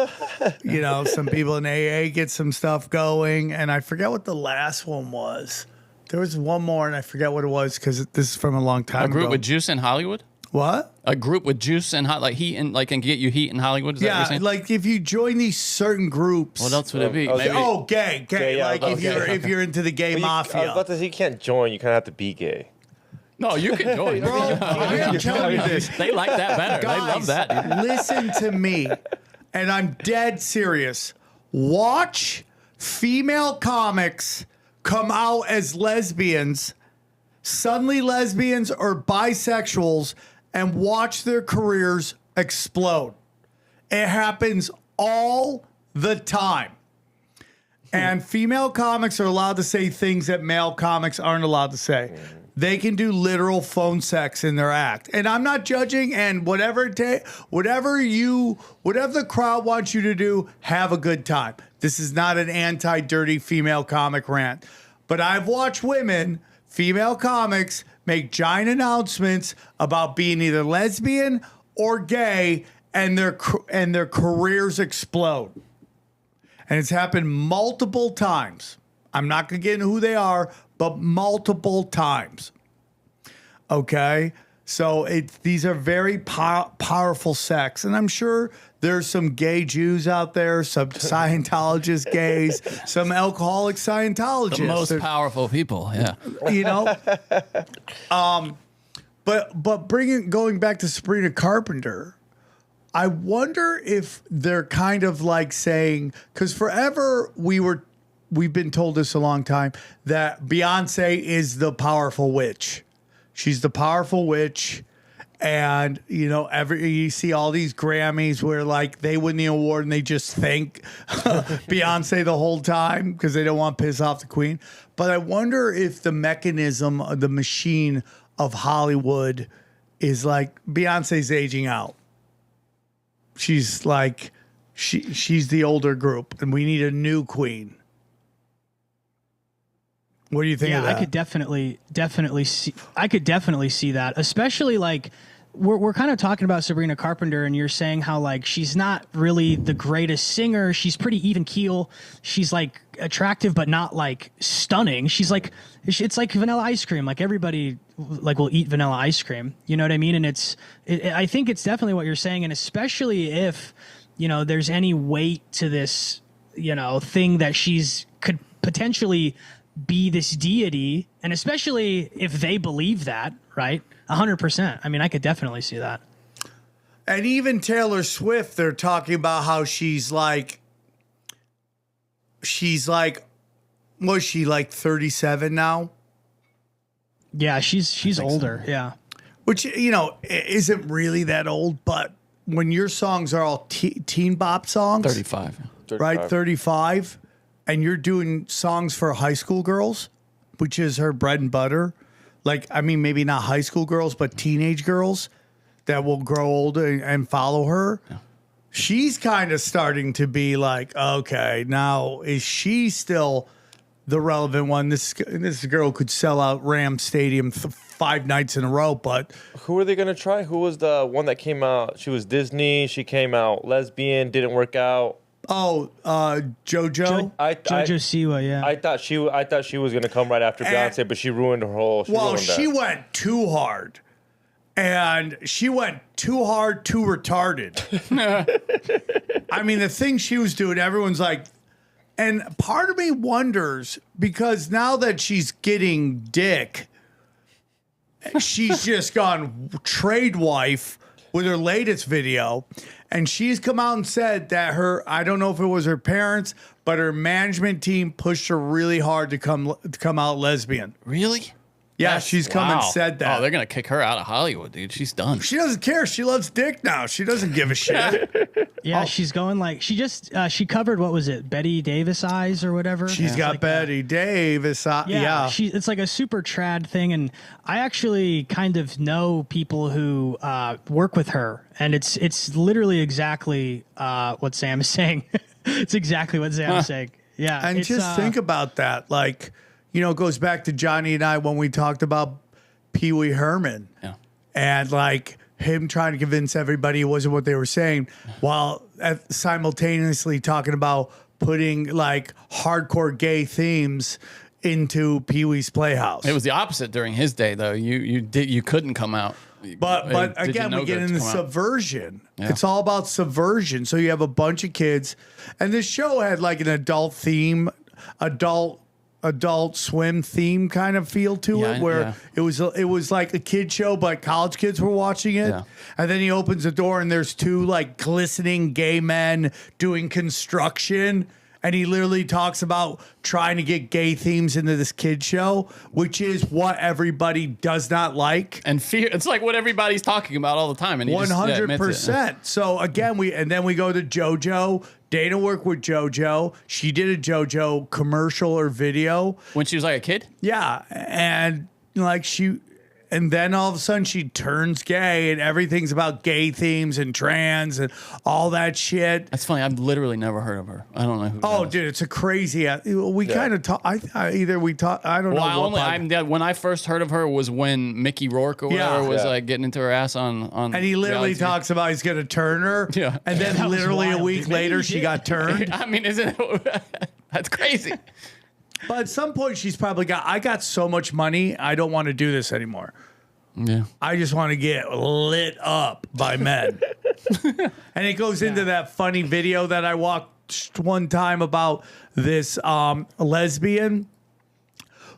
you know, some people in AA get some stuff going. And I forget what the last one was. There was one more, and I forget what it was because this is from a long time ago. A group with juice in Hollywood? What? A group with juice and hot, like heat and like can get you heat in Hollywood? Is that what you're Yeah, saying? like if you join these certain groups. What else would it be? Oh, Maybe. Oh, gay. Yeah, like if you're into the gay I was mafia. about to say you can't join. You kind of have to be gay. No, you can join. Bro, I am telling you this. They like that better. They love Guys, that. Dude. listen to me, and I'm dead serious. Watch female comics come out as lesbians, suddenly lesbians or bisexuals, and watch their careers explode. It happens all the time. And female comics are allowed to say things that male comics aren't allowed to say. They can do literal phone sex in their act. And I'm not judging, and whatever the crowd wants you to do, have a good time. This is not an anti-dirty female comic rant. But I've watched women, female comics, make giant announcements about being either lesbian or gay, and their careers explode. And it's happened multiple times. I'm not going to get into who they are, but multiple times. Okay? So these are very powerful sects. And I'm sure there's some gay Jews out there, some Scientologist gays, some alcoholic Scientologists. The most powerful people, yeah. You know? But going back to Sabrina Carpenter, I wonder if they're kind of like saying, because forever we've been told this a long time, that Beyonce is the powerful witch. She's the powerful witch. And, you know, you see all these Grammys where like they win the award and they just thank Beyonce the whole time because they don't want to piss off the queen. But I wonder if the mechanism of the machine of Hollywood is like Beyonce's aging out. She's like, she's the older group and we need a new queen. What do you think of that? I could definitely see that, especially like we're kind of talking about Sabrina Carpenter, and you're saying how like she's not really the greatest singer. She's pretty even keel. She's like attractive, but not like stunning. She's like, it's like vanilla ice cream. Like everybody like will eat vanilla ice cream. You know what I mean? And I think it's definitely what you're saying. And especially if, you know, there's any weight to this, you know, thing that she's could potentially be this deity. And especially if they believe that, right? 100%. I mean, I could definitely see that. And even Taylor Swift, they're talking about how she's like, was she like 37 now? Yeah, she's older. So. Yeah. Which, you know, isn't really that old, but when your songs are all teen bop songs, 35. Right? 35. And you're doing songs for high school girls, which is her bread and butter. Like, I mean, maybe not high school girls, but teenage girls that will grow older and follow her. Yeah. She's kind of starting to be like, okay, now is she still the relevant one? This girl could sell out Ram Stadium 5 nights in a row, but who are they going to try? Who was the one that came out? She was Disney. She came out lesbian, didn't work out. Oh, JoJo. JoJo Siwa, yeah. I thought she was going to come right after Beyonce, but she ruined her whole. She went too hard. And she went too hard, too retarded. I mean, the thing she was doing, everyone's like, and part of me wonders, because now that she's getting dick, she's just gone trade wife with her latest video. And she's come out and said that I don't know if it was her parents, but her management team pushed her really hard to come out lesbian. Really? Yeah, she's come and said that. Oh, they're going to kick her out of Hollywood, dude. She's done. She doesn't care. She loves dick now. She doesn't give a shit. Yeah, she's going like, she covered, what was it, Betty Davis eyes or whatever? She's got like Betty Davis. Yeah. It's like a super trad thing. And I actually kind of know people who work with her. And it's literally exactly what Sam is saying. It's exactly what Sam is saying. Yeah. And just think about that. Like, you know, it goes back to Johnny and I when we talked about Pee Wee Herman. Yeah. And like him trying to convince everybody it wasn't what they were saying, while simultaneously talking about putting like hardcore gay themes into Pee Wee's Playhouse. It was the opposite during his day, though. You couldn't come out. But again, we get into subversion. Yeah. It's all about subversion. So you have a bunch of kids, and this show had like an adult theme, adult swim theme kind of feel to it, where it was like a kid show, but college kids were watching it. Yeah. And then he opens the door and there's 2 like glistening gay men doing construction. And he literally talks about trying to get gay themes into this kid show, which is what everybody does not like. And fear. It's like what everybody's talking about all the time. And 100%. So again, we go to JoJo. Dana worked with JoJo. She did a JoJo commercial or video when she was like a kid. Yeah, and like and then all of a sudden she turns gay, and everything's about gay themes and trans and all that shit. That's funny. I've literally never heard of her. I don't know who. Oh, dude, it's a crazy. We kind of talk. I don't know. When I first heard of her was when Mickey Rourke or whatever was like getting into her ass on. And he literally talks about he's gonna turn her. Yeah. And then literally a week later she got turned. I mean, isn't it? That's crazy. But at some point, she's probably I got so much money, I don't want to do this anymore. Yeah. I just want to get lit up by men. And it goes into that funny video that I watched one time about this lesbian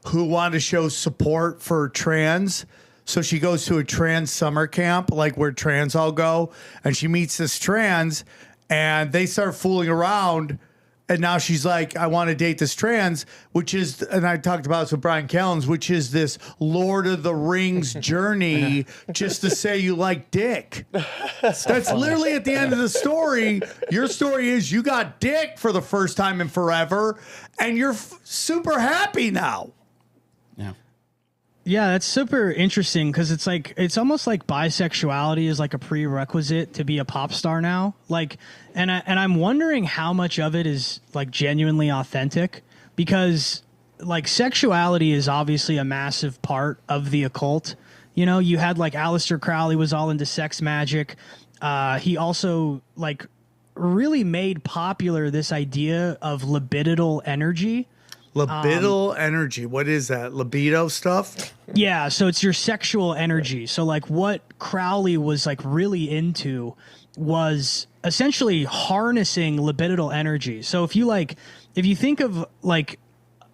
who wanted to show support for trans. So she goes to a trans summer camp, like where trans all go, and she meets this trans, and they start fooling around. And now she's like, I want to date this trans, which is, and I talked about this with Brian Kellens, which is this Lord of the Rings journey just to say you like dick. That's literally at the end of the story. Your story is you got dick for the first time in forever, and you're super happy now. Yeah. Yeah, that's super interesting because it's almost like bisexuality is like a prerequisite to be a pop star now. Like, and I'm wondering how much of it is like genuinely authentic, because like sexuality is obviously a massive part of the occult. You know, you had like Aleister Crowley was all into sex magic. He also like really made popular this idea of libidinal energy. Libidinal energy. What is that? Libido stuff? Yeah, so it's your sexual energy. So like what Crowley was like really into was essentially harnessing libidinal energy. So if you think of like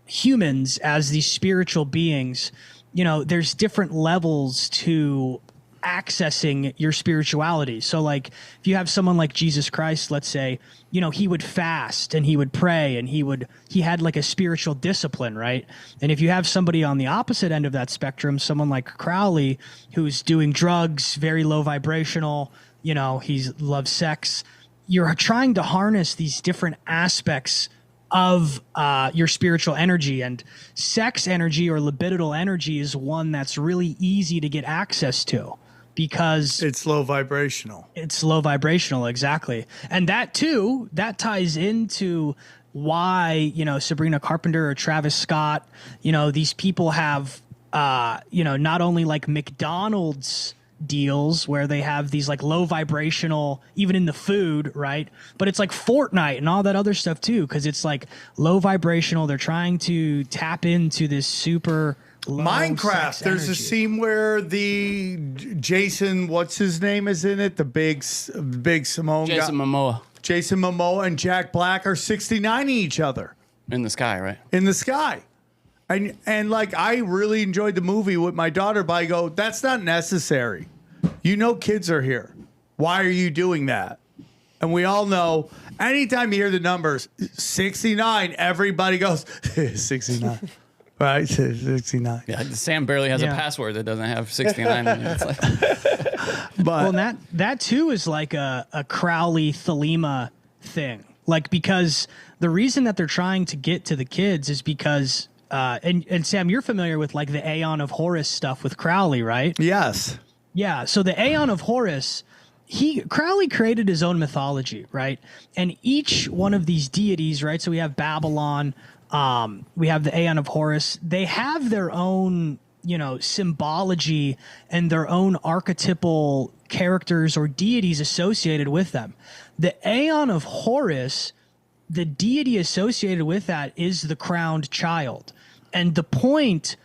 humans as these spiritual beings, you know, there's different levels to accessing your spirituality. So like if you have someone like Jesus Christ, let's say, you know, he would fast and he would pray and he had like a spiritual discipline, right? And if you have somebody on the opposite end of that spectrum, someone like Crowley, who's doing drugs, very low vibrational, you know, he loves sex, you're trying to harness these different aspects of your spiritual energy, and sex energy or libidinal energy is one that's really easy to get access to because It's low vibrational. it's low vibrational, exactly. And that too, that ties into why, you know, Sabrina Carpenter or Travis Scott, you know, these people have, you know, not only like McDonald's deals where they have these like low vibrational, even in the food, right? But it's like Fortnite and all that other stuff too, because it's like low vibrational. They're trying to tap into this super low Minecraft. sex There's a energy. scene where the Jason, what's his name, is in it. The big Simone Jason guy. Momoa Jason Momoa and Jack Black are 69ing each other in the sky, right? in the sky. And like I really enjoyed the movie with my daughter, but I go, that's not necessary. You know kids are here. Why are you doing that? And we all know anytime you hear the numbers 69, everybody goes 69. Right? 69. Yeah, Sam barely has a Yeah. password that doesn't have 69 in it. It's like, But Well, that too is like a Crowley Thelema thing. Like, because the reason that they're trying to get to the kids is because, and Sam, you're familiar with like the Aeon of Horus stuff with Crowley, right? yes. Yeah. So the Aeon of Horus, Crowley created his own mythology, right? And each one of these deities, right? So we have Babylon, we have the Aeon of Horus. They have their own, you know, symbology and their own archetypal characters or deities associated with them. The Aeon of Horus, the deity associated with that is the crowned child. And the point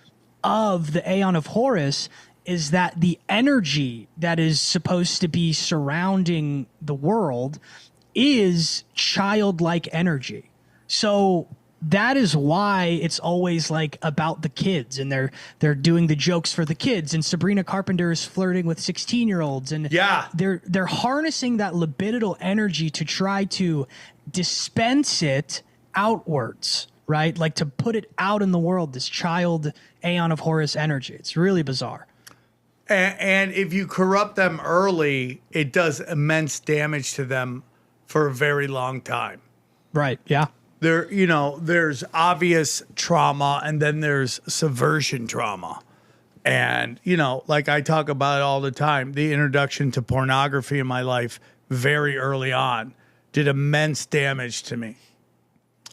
of the Aeon of Horus is that the energy that is supposed to be surrounding the world is childlike energy. So that is why it's always like about the kids, and they're doing the jokes for the kids, and Sabrina Carpenter is flirting with 16-year-olds, and Yeah. they're harnessing that libidinal energy to try to dispense it outwards, right? Like to put it out in the world, this child Aeon of Horus energy. It's really bizarre. And if you corrupt them early, it does immense damage to them for a very long time. Right. Yeah. There's obvious trauma, and then there's subversion trauma. And, like I talk about it all the time, the introduction to pornography in my life very early on did immense damage to me.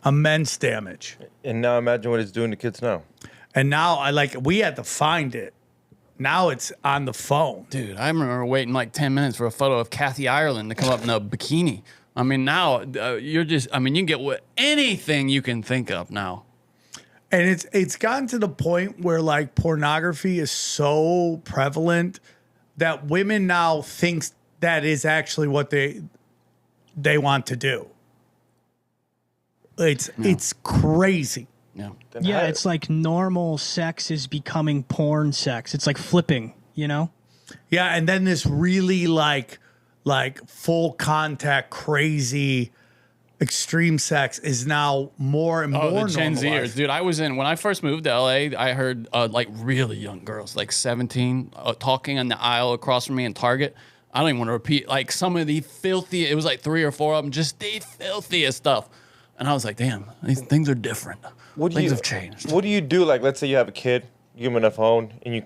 Immense damage. And now imagine what it's doing to kids now. And now we had to find it. Now it's on the phone. dude, I remember waiting like 10 minutes for a photo of Kathy Ireland to come up in a bikini. I mean, now you can get anything you can think of now. And it's gotten to the point where like pornography is so prevalent that women now think that is actually what they want to do. It's crazy. Yeah. Yeah, it's like normal sex is becoming porn sex. It's like flipping, you know? Yeah, and then this really like full contact crazy extreme sex is now more and more Oh, the Gen Zers, normalized. dude. When I first moved to LA, I heard like really young girls, like 17, talking on the aisle across from me in Target. I don't even want to repeat, like some of the filthy, it was like 3 or 4 of them, just the filthiest stuff. And I was like, damn, these things are different. Things have changed. What do you do? Like, let's say you have a kid, you give him a phone, and you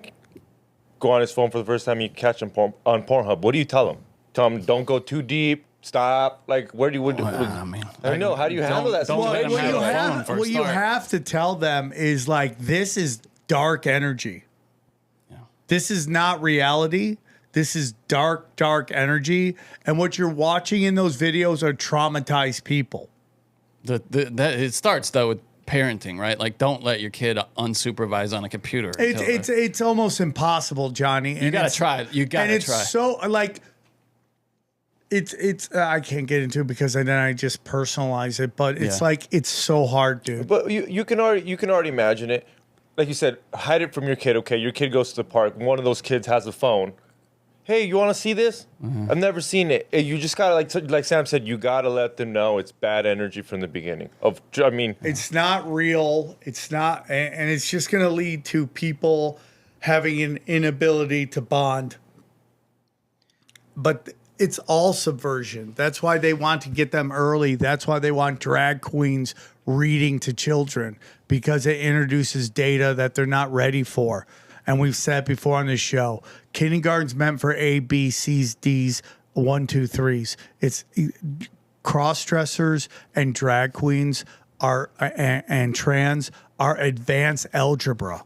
go on his phone for the first time, you catch him on Pornhub. What do you tell him? Tell him, don't go too deep. stop. Like, where do you? I mean, I know. How do you handle that? don't let situation? them have a phone for a What you start. have to tell them is like, this is dark energy. Yeah. This is not reality. This is dark, dark energy. And what you're watching in those videos are traumatized people. It starts though with parenting, right? Like, don't let your kid unsupervised on a computer. It's almost impossible, Johnny. You gotta try it. You gotta try. And it's so like, it's I can't get into it because then I just personalize it. But it's like, it's so hard, dude. But you can already imagine it. Like you said, hide it from your kid. Okay, your kid goes to the park. One of those kids has a phone. Hey, you want to see this? I've never seen it. You just gotta like Sam said. You gotta let them know it's bad energy from the beginning. It's not real. It's not, and it's just going to lead to people having an inability to bond. But it's all subversion. That's why they want to get them early. That's why they want drag queens reading to children, because it introduces data that they're not ready for. And we've said before on this show, kindergarten's meant for A, B, C's, D's, 1, 2, 3s. It's cross-dressers and drag queens are and trans are advanced algebra.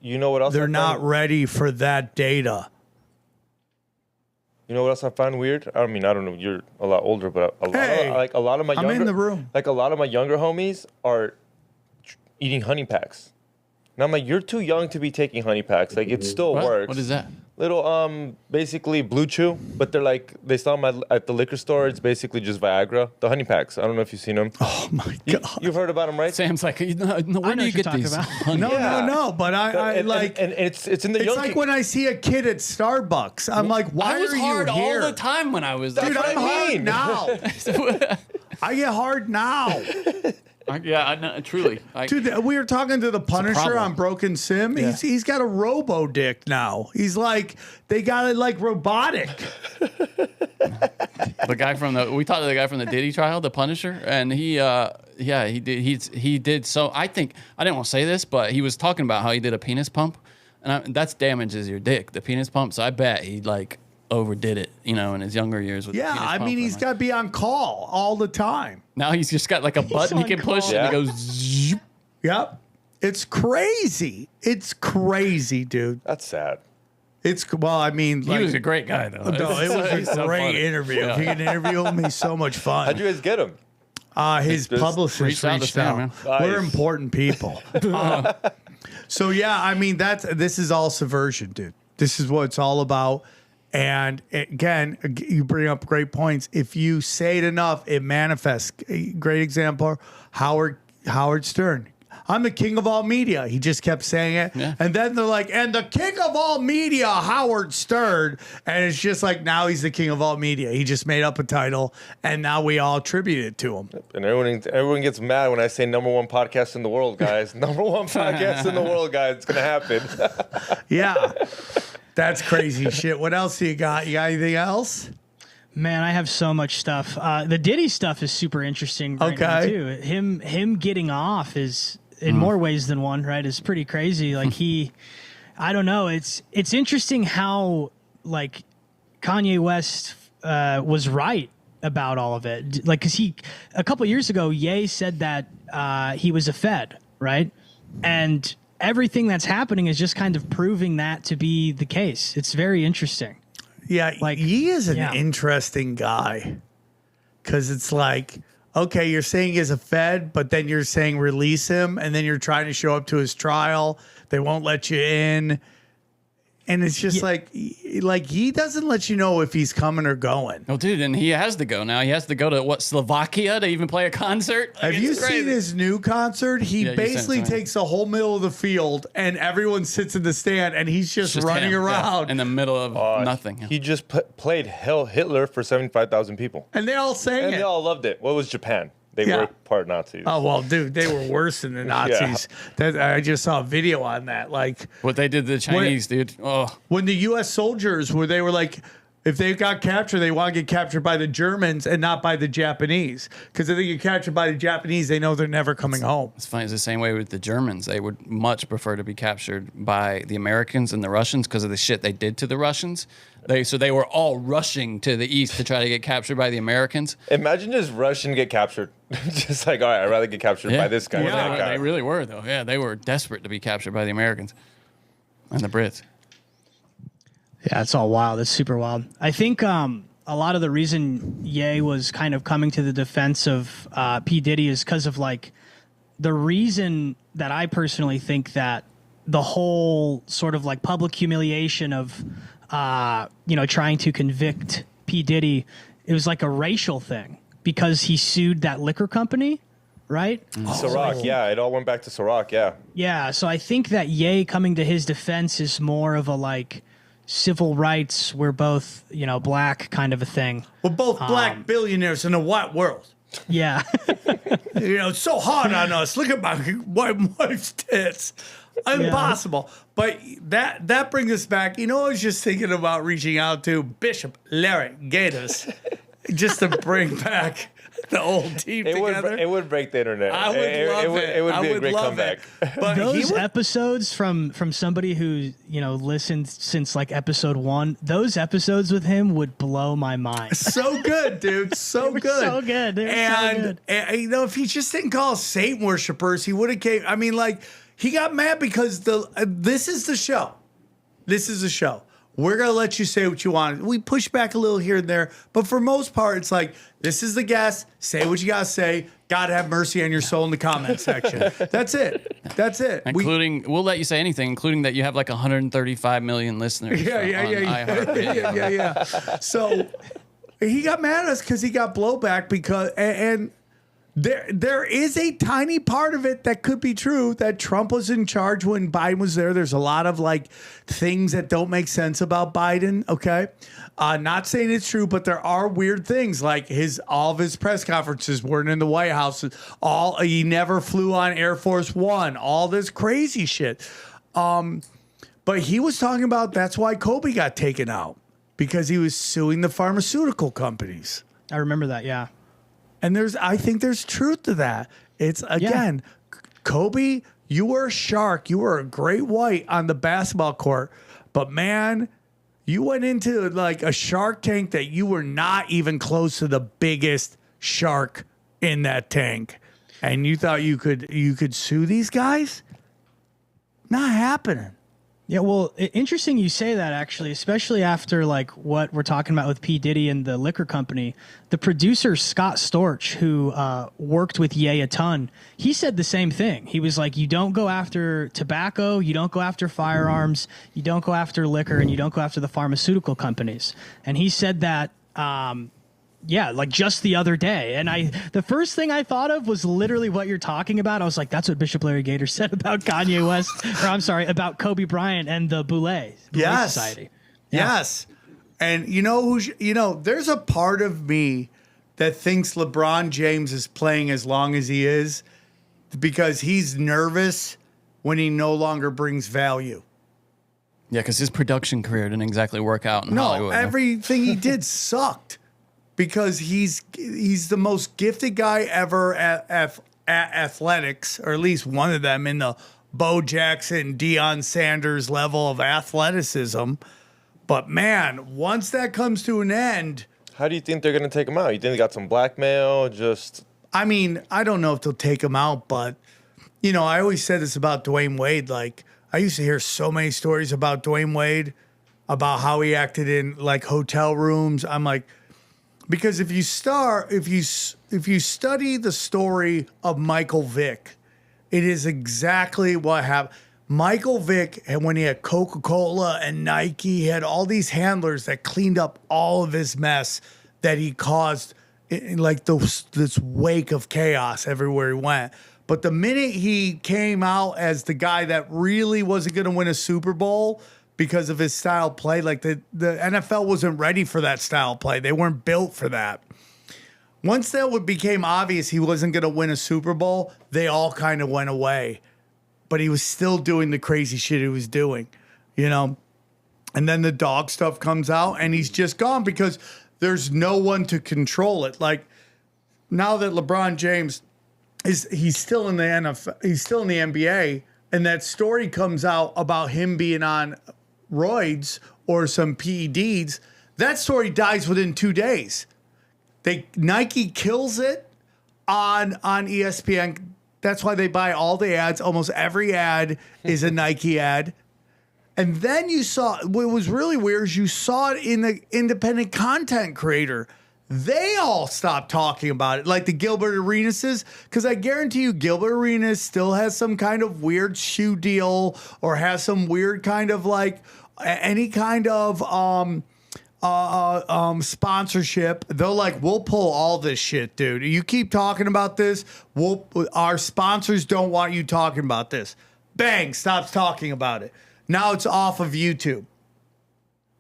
You know what else? They're not ready for that data. You know what else I find weird? I mean, I don't know. You're a lot older, but a lot of my I'm younger, in the room. Like a lot of my younger homies are eating honey packs. And I'm like, you're too young to be taking honey packs. Like, it still works. What is that? Little, basically Blue Chew, but they sell them at the liquor store. It's basically just Viagra. The honey packs. I don't know if you've seen them. Oh my God. You've heard about them, right? Sam's like, where I do know you what you're get talking these? about. No, but I like, and it's in the it's young. like when I see a kid at Starbucks, I'm like, why I was are hard you here? all the time when I was there. Dude, That's I'm what I hard mean. now. I get hard now. Yeah, I know, truly. Dude, we were talking to the Punisher problem. on Broken Sim. Yeah. He's got a robo dick now. He's like, they got it like robotic. The guy we talked to the guy from the Diddy trial, the Punisher, and he did. So I think I didn't want to say this, but he was talking about how he did a penis pump, and that's damages your dick, the penis pump. So I bet he like overdid it, in his younger years. With the Yeah, penis I pump. mean, he's got to be on call all the time. Now he's just got like a button he on can push, call. and it goes. Zoop. Yep. It's crazy. It's crazy, dude. That's sad. Well, I mean, He was a great guy though. No, it was He's a so great funny. interview. Yeah. If you can interview him, he's so much fun. How'd you guys get him? His Just publicist reached out to reached Sam, out. man. We're Nice. important people. So yeah, I mean this is all subversion, dude. This is what it's all about. And again, you bring up great points. If you say it enough, it manifests. A great example, Howard Stern. I'm the king of all media. He just kept saying it. Yeah. And then they're like, and the king of all media, Howard Stern. And it's just like, now he's the king of all media. He just made up a title, and now we all attribute it to him. And everyone gets mad when I say #1 podcast in the world, guys. #1 podcast in the world, guys. It's gonna happen. Yeah. That's crazy shit. What else do you got? You got anything else? Man, I have so much stuff. The Diddy stuff is super interesting right now Okay. too. Him getting off is in more ways than one, right? Is pretty crazy. Like I don't know. It's interesting how like Kanye West was right about all of it. Like, cause a couple years ago, Ye said that he was a Fed, right? And everything that's happening is just kind of proving that to be the case. It's very interesting. Yeah, Like, he is an yeah. interesting guy. Because it's like, okay, you're saying he's a Fed, but then you're saying release him, and then you're trying to show up to his trial. They won't let you in. And it's just like he doesn't let you know if he's coming or going. Oh, dude, and he has to go now. He has to go to Slovakia to even play a concert. Like, Have it's you crazy. seen his new concert? He Yeah, you basically sent it to me. takes the whole middle of the field, and everyone sits in the stand, and he's just, Just running him, yeah, around. in the middle of nothing. He just played Hitler for 75,000 people, And they all sang and it. they all loved it. What was Japan? They Yeah. were part Nazis. Oh, well, dude, they were worse than the Nazis. I just saw a video on that. Like, What they did to the Chinese, dude. Oh, when the U.S. soldiers they were like, If they got captured, they want to get captured by the Germans and not by the Japanese. Because if they get captured by the Japanese, they know they're never coming home. It's funny. It's the same way with the Germans. They would much prefer to be captured by the Americans and the Russians because of the shit they did to the Russians. So they were all rushing to the east to try to get captured by the Americans. Imagine just Russian get captured. Just like, all right, I'd rather get captured by this guy. Well, than that guy. they really were, though. Yeah, they were desperate to be captured by the Americans and the Brits. Yeah, it's all wild. It's super wild. I think a lot of the reason Ye was kind of coming to the defense of P. Diddy is because of like the reason that I personally think that the whole sort of like public humiliation of, trying to convict P. Diddy, it was like a racial thing because he sued that liquor company, right? Ciroc, yeah. It all went back to Ciroc, yeah. Yeah, so I think that Ye coming to his defense is more of a like civil rights, we're both, black kind of a thing. We're both black billionaires in a white world. Yeah. It's so hard on us. Look at my white wife's tits. Impossible. Yeah. But that brings us back. I was just thinking about reaching out to Bishop Larry Gators just to bring back the old team together. It would break the internet. I would love it. It would be a great comeback. But those episodes from somebody who listened since like episode 1, those episodes with him would blow my mind. So good, dude. So good. So good. And if he just didn't call us Satan worshipers, he would have came. I mean, like he got mad because this is the show. This is the show. We're going to let you say what you want. We push back a little here and there. But for most part, it's like, this is the guest. Say what you got to say. God have mercy on your soul in the comment section. That's it. That's it. We'll let you say anything, including that you have like 135 million listeners. Yeah. So he got mad at us because he got blowback because, and there is a tiny part of it that could be true that Trump was in charge when Biden was there. There's a lot of like things that don't make sense about Biden. Okay. Not saying it's true, but there are weird things like all of his press conferences weren't in the White House. He never flew on Air Force One, all this crazy shit. But he was talking about that's why Kobe got taken out because he was suing the pharmaceutical companies. I remember that. Yeah. And I think there's truth to that. It's again, Kobe, you were a shark. You were a great white on the basketball court. But man, you went into like a shark tank that you were not even close to the biggest shark in that tank. And you thought you could sue these guys? Not happening. Yeah, well, interesting you say that, actually, especially after like what we're talking about with P. Diddy and the liquor company. The producer, Scott Storch, who worked with Ye a ton, he said the same thing. He was like, you don't go after tobacco, you don't go after firearms, you don't go after liquor, and you don't go after the pharmaceutical companies. And he said that, like just the other day. And the first thing I thought of was literally what you're talking about. I was like, that's what Bishop Larry Gator said about Kanye West, or I'm sorry, about Kobe Bryant and the Boule Society. Yeah. Yes. And there's a part of me that thinks LeBron James is playing as long as he is because he's nervous when he no longer brings value. Yeah, because his production career didn't exactly work out in Hollywood. No, everything he did sucked. Because he's the most gifted guy ever at athletics, or at least one of them in the Bo Jackson, Deion Sanders level of athleticism. But man, once that comes to an end, how do you think they're going to take him out? You think they got some blackmail? I mean, I don't know if they'll take him out, but I always said this about Dwayne Wade. Like I used to hear so many stories about Dwayne Wade, about how he acted in like hotel rooms. I'm like. Because if you study the story of Michael Vick, it is exactly what happened. Michael Vick, and when he had Coca-Cola and Nike, he had all these handlers that cleaned up all of his mess that he caused, in like this wake of chaos everywhere he went. But the minute he came out as the guy that really wasn't going to win a Super Bowl because of his style of play, like the NFL wasn't ready for that style of play. They weren't built for that. Once that became obvious he wasn't going to win a Super Bowl, they all kind of went away. But he was still doing the crazy shit he was doing, And then the dog stuff comes out and he's just gone because there's no one to control it. Like now that LeBron James he's still in the NFL, he's still in the NBA, and that story comes out about him being on roids or some PEDs, that story dies within 2 days. Nike kills it on ESPN. That's why they buy all the ads. Almost every ad is a Nike ad. And then you saw, what was really weird is you saw it in the independent content creator. They all stopped talking about it, like the Gilbert Arenases, because I guarantee you Gilbert Arenas still has some kind of weird shoe deal or has some weird kind of like any kind of sponsorship. They're like, we'll pull all this shit, dude. You keep talking about this. Our sponsors don't want you talking about this. Bang, stops talking about it. Now it's off of YouTube.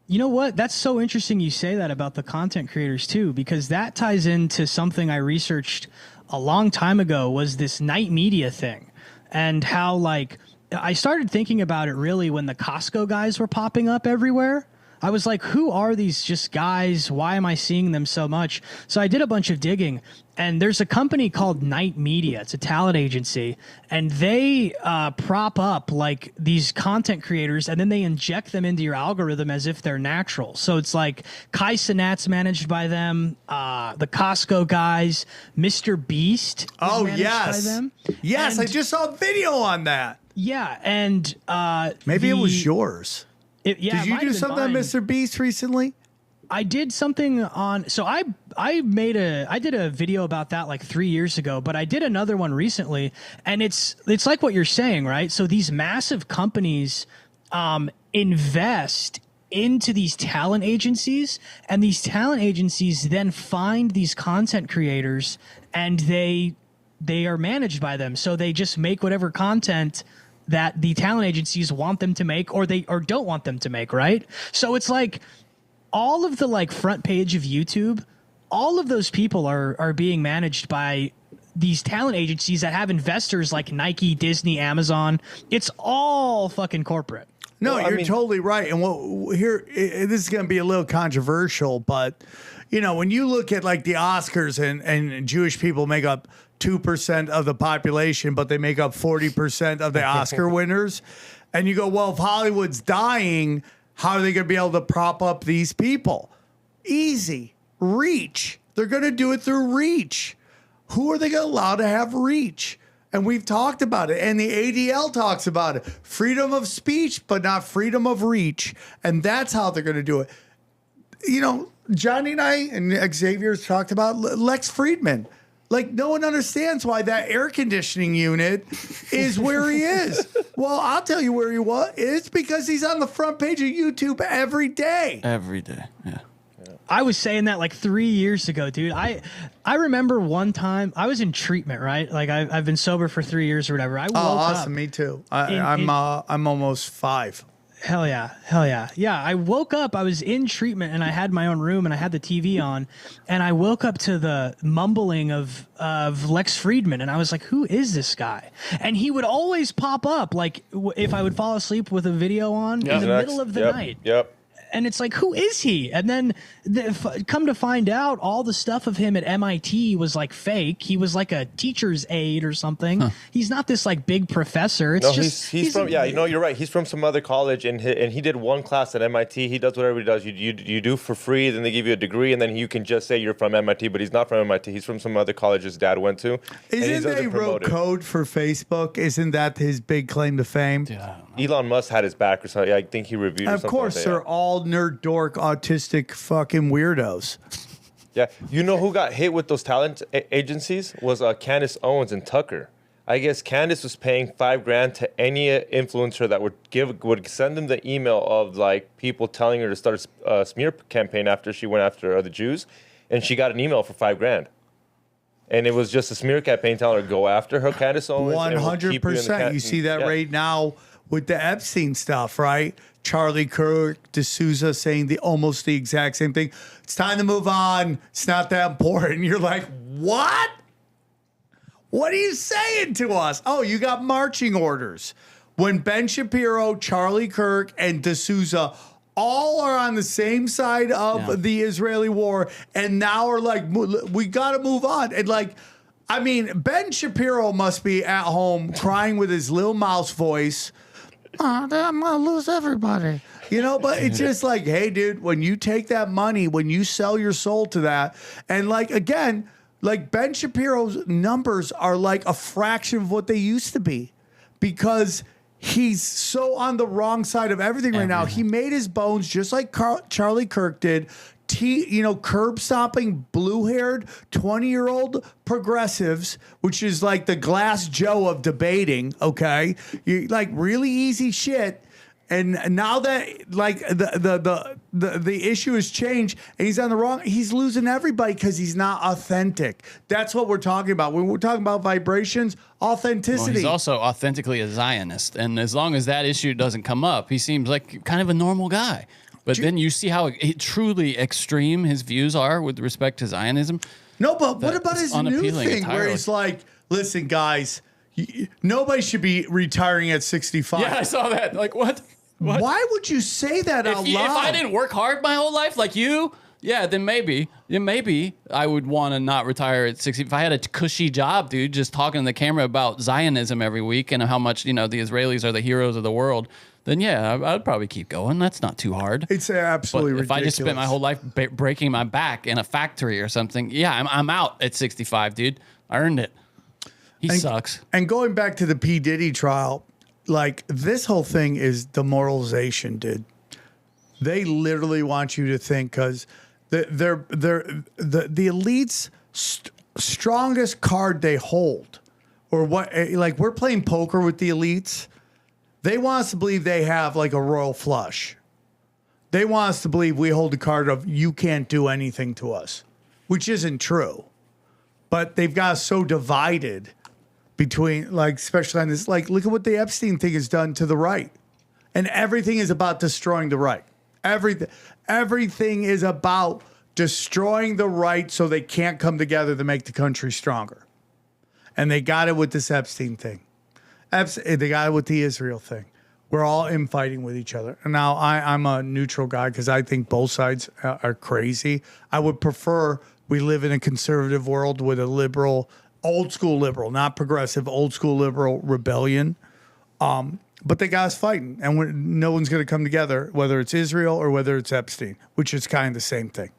You know what? That's so interesting you say that about the content creators too, because that ties into something I researched a long time ago, was this night media thing, and how like I started thinking about it really when the Costco guys were popping up everywhere. I was like, who are these just guys? Why am I seeing them so much? So I did a bunch of digging, and there's a company called Night Media. It's a talent agency, and they prop up like these content creators, and then they inject them into your algorithm as if they're natural. So it's like Kai Cenat's managed by them, the Costco guys, Mr. Beast is managed by them. Yes, and, I just saw a video on that. Yeah, and maybe it was yours. Did you do something on Mr. Beast recently? I did something on, so I did a video about that like 3 years ago, but I did another one recently, and it's like what you're saying, right? So these massive companies invest into these talent agencies, and these talent agencies then find these content creators, and they are managed by them. So they just make whatever content that the talent agencies want them to make, or don't want them to make, right? So it's like all of the like front page of YouTube, all of those people are being managed by these talent agencies that have investors like Nike, Disney, Amazon. It's all fucking corporate. No, you're totally right. And this is going to be a little controversial, but you know, when you look at like the Oscars and Jewish people make up 2% of the population, but they make up 40% of the Oscar winners. And you go, well, if Hollywood's dying, how are they going to be able to prop up these people? Easy. Reach. They're going to do it through reach. Who are they going to allow to have reach? And we've talked about it. And the ADL talks about it. Freedom of speech, but not freedom of reach. And that's how they're going to do it. You know, Johnny and I and Xavier's talked about Lex Friedman. Like, no one understands why that air conditioning unit is where he is. Well, I'll tell you where he was. It's because he's on the front page of YouTube every day. Every day, yeah. I was saying that like 3 years ago, dude. I remember one time I was in treatment, right? Like I've been sober for 3 years or whatever. I woke awesome. up. Me too. I'm almost 5. Hell yeah. Yeah, I woke up, I was in treatment, and I had my own room, and I had the TV on, and I woke up to the mumbling of Lex Friedman, and I was like, who is this guy? And he would always pop up, like, if I would fall asleep with a video on in the middle of the night. Yep. And it's like, who is he? And then come to find out, all the stuff of him at MIT was like fake. He was like a teacher's aide or something. Huh. He's not this like big professor. It's he's from you're right. He's from some other college, and he did one class at MIT. He does whatever he does. You do for free, then they give you a degree, and then you can just say you're from MIT, but he's not from MIT. He's from some other college his dad went to. Isn't they wrote code for Facebook? Isn't that his big claim to fame? Yeah. Elon Musk had his back or something. I think he reviewed. Of course, they're all nerd dork autistic fucking weirdos. Yeah, you know who got hit with those talent agencies was Candace Owens and Tucker. I guess Candace was paying $5,000 to any influencer that would send them the email of like people telling her to start a smear campaign after she went after the Jews, and she got an email for $5,000. And it was just a smear campaign telling her to go after her, Candace Owens. 100%. You see that right now with the Epstein stuff, right? Charlie Kirk, D'Souza saying almost the exact same thing. It's time to move on. It's not that important. You're like, what? What are you saying to us? Oh, you got marching orders. When Ben Shapiro, Charlie Kirk, and D'Souza all are on the same side of the Israeli war, and now are like, we got to move on. And like, I mean, Ben Shapiro must be at home crying with his little mouse voice. I'm gonna lose everybody, you know. But it's just like, hey, dude, when you take that money, when you sell your soul to that, and like again, like Ben Shapiro's numbers are like a fraction of what they used to be, because he's so on the wrong side of everything right now. He made his bones just like Charlie Kirk did. Curb stomping blue-haired 20-year-old progressives, which is like the Glass Joe of debating. Okay, like really easy shit. And now that like the issue has changed and he's on the wrong, he's losing everybody because he's not authentic. That's what we're talking about. When we're talking about vibrations, authenticity. Well, he's also authentically a Zionist. And as long as that issue doesn't come up, he seems like kind of a normal guy. But then you see how truly extreme his views are with respect to Zionism. No, but what about his new thing entirely. where he's like, listen, guys, nobody should be retiring at 65. Yeah, I saw that. Like, what? Why would you say that out loud? If I didn't work hard my whole life like you, yeah, then maybe I would want to not retire at 60. If I had a cushy job, dude, just talking to the camera about Zionism every week and how much, the Israelis are the heroes of the world, then yeah, I'd probably keep going. That's not too hard. It's absolutely ridiculous. If I just spent my whole life breaking my back in a factory or something, yeah, I'm out at 65, dude. I earned it. He sucks. And going back to the P. Diddy trial, like this whole thing is demoralization, dude. They literally want you to think because the elite's strongest card they hold, or what? Like we're playing poker with the elites. They want us to believe they have like a royal flush. They want us to believe we hold the card of you can't do anything to us, which isn't true. But they've got us so divided between, like, especially on this, like, look at what the Epstein thing has done to the right. And everything is about destroying the right. Everything is about destroying the right so they can't come together to make the country stronger. And they got it with this Epstein thing. They got it with the Israel thing. We're all infighting with each other. And now I'm a neutral guy because I think both sides are crazy. I would prefer we live in a conservative world with a liberal, old school liberal, not progressive, old school liberal rebellion. But they got us fighting. And no one's going to come together, whether it's Israel or whether it's Epstein, which is kind of the same thing.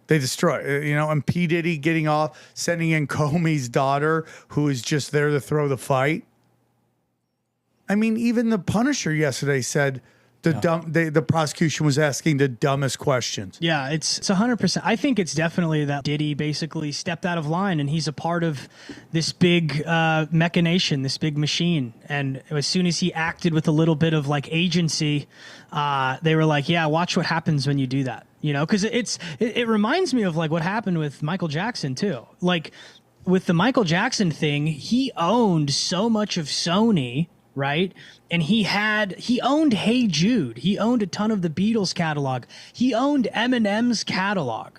They destroy, and P. Diddy getting off, sending in Comey's daughter, who is just there to throw the fight. I mean, even the Punisher yesterday said the prosecution was asking the dumbest questions. Yeah, it's 100%. I think it's definitely that Diddy basically stepped out of line, and he's a part of this big machination, this big machine. And as soon as he acted with a little bit of like agency, they were like, "Yeah, watch what happens when you do that." Because it reminds me of like what happened with Michael Jackson too. Like with the Michael Jackson thing, he owned so much of Sony. Right. And he owned Hey Jude. He owned a ton of the Beatles catalog. He owned Eminem's catalog.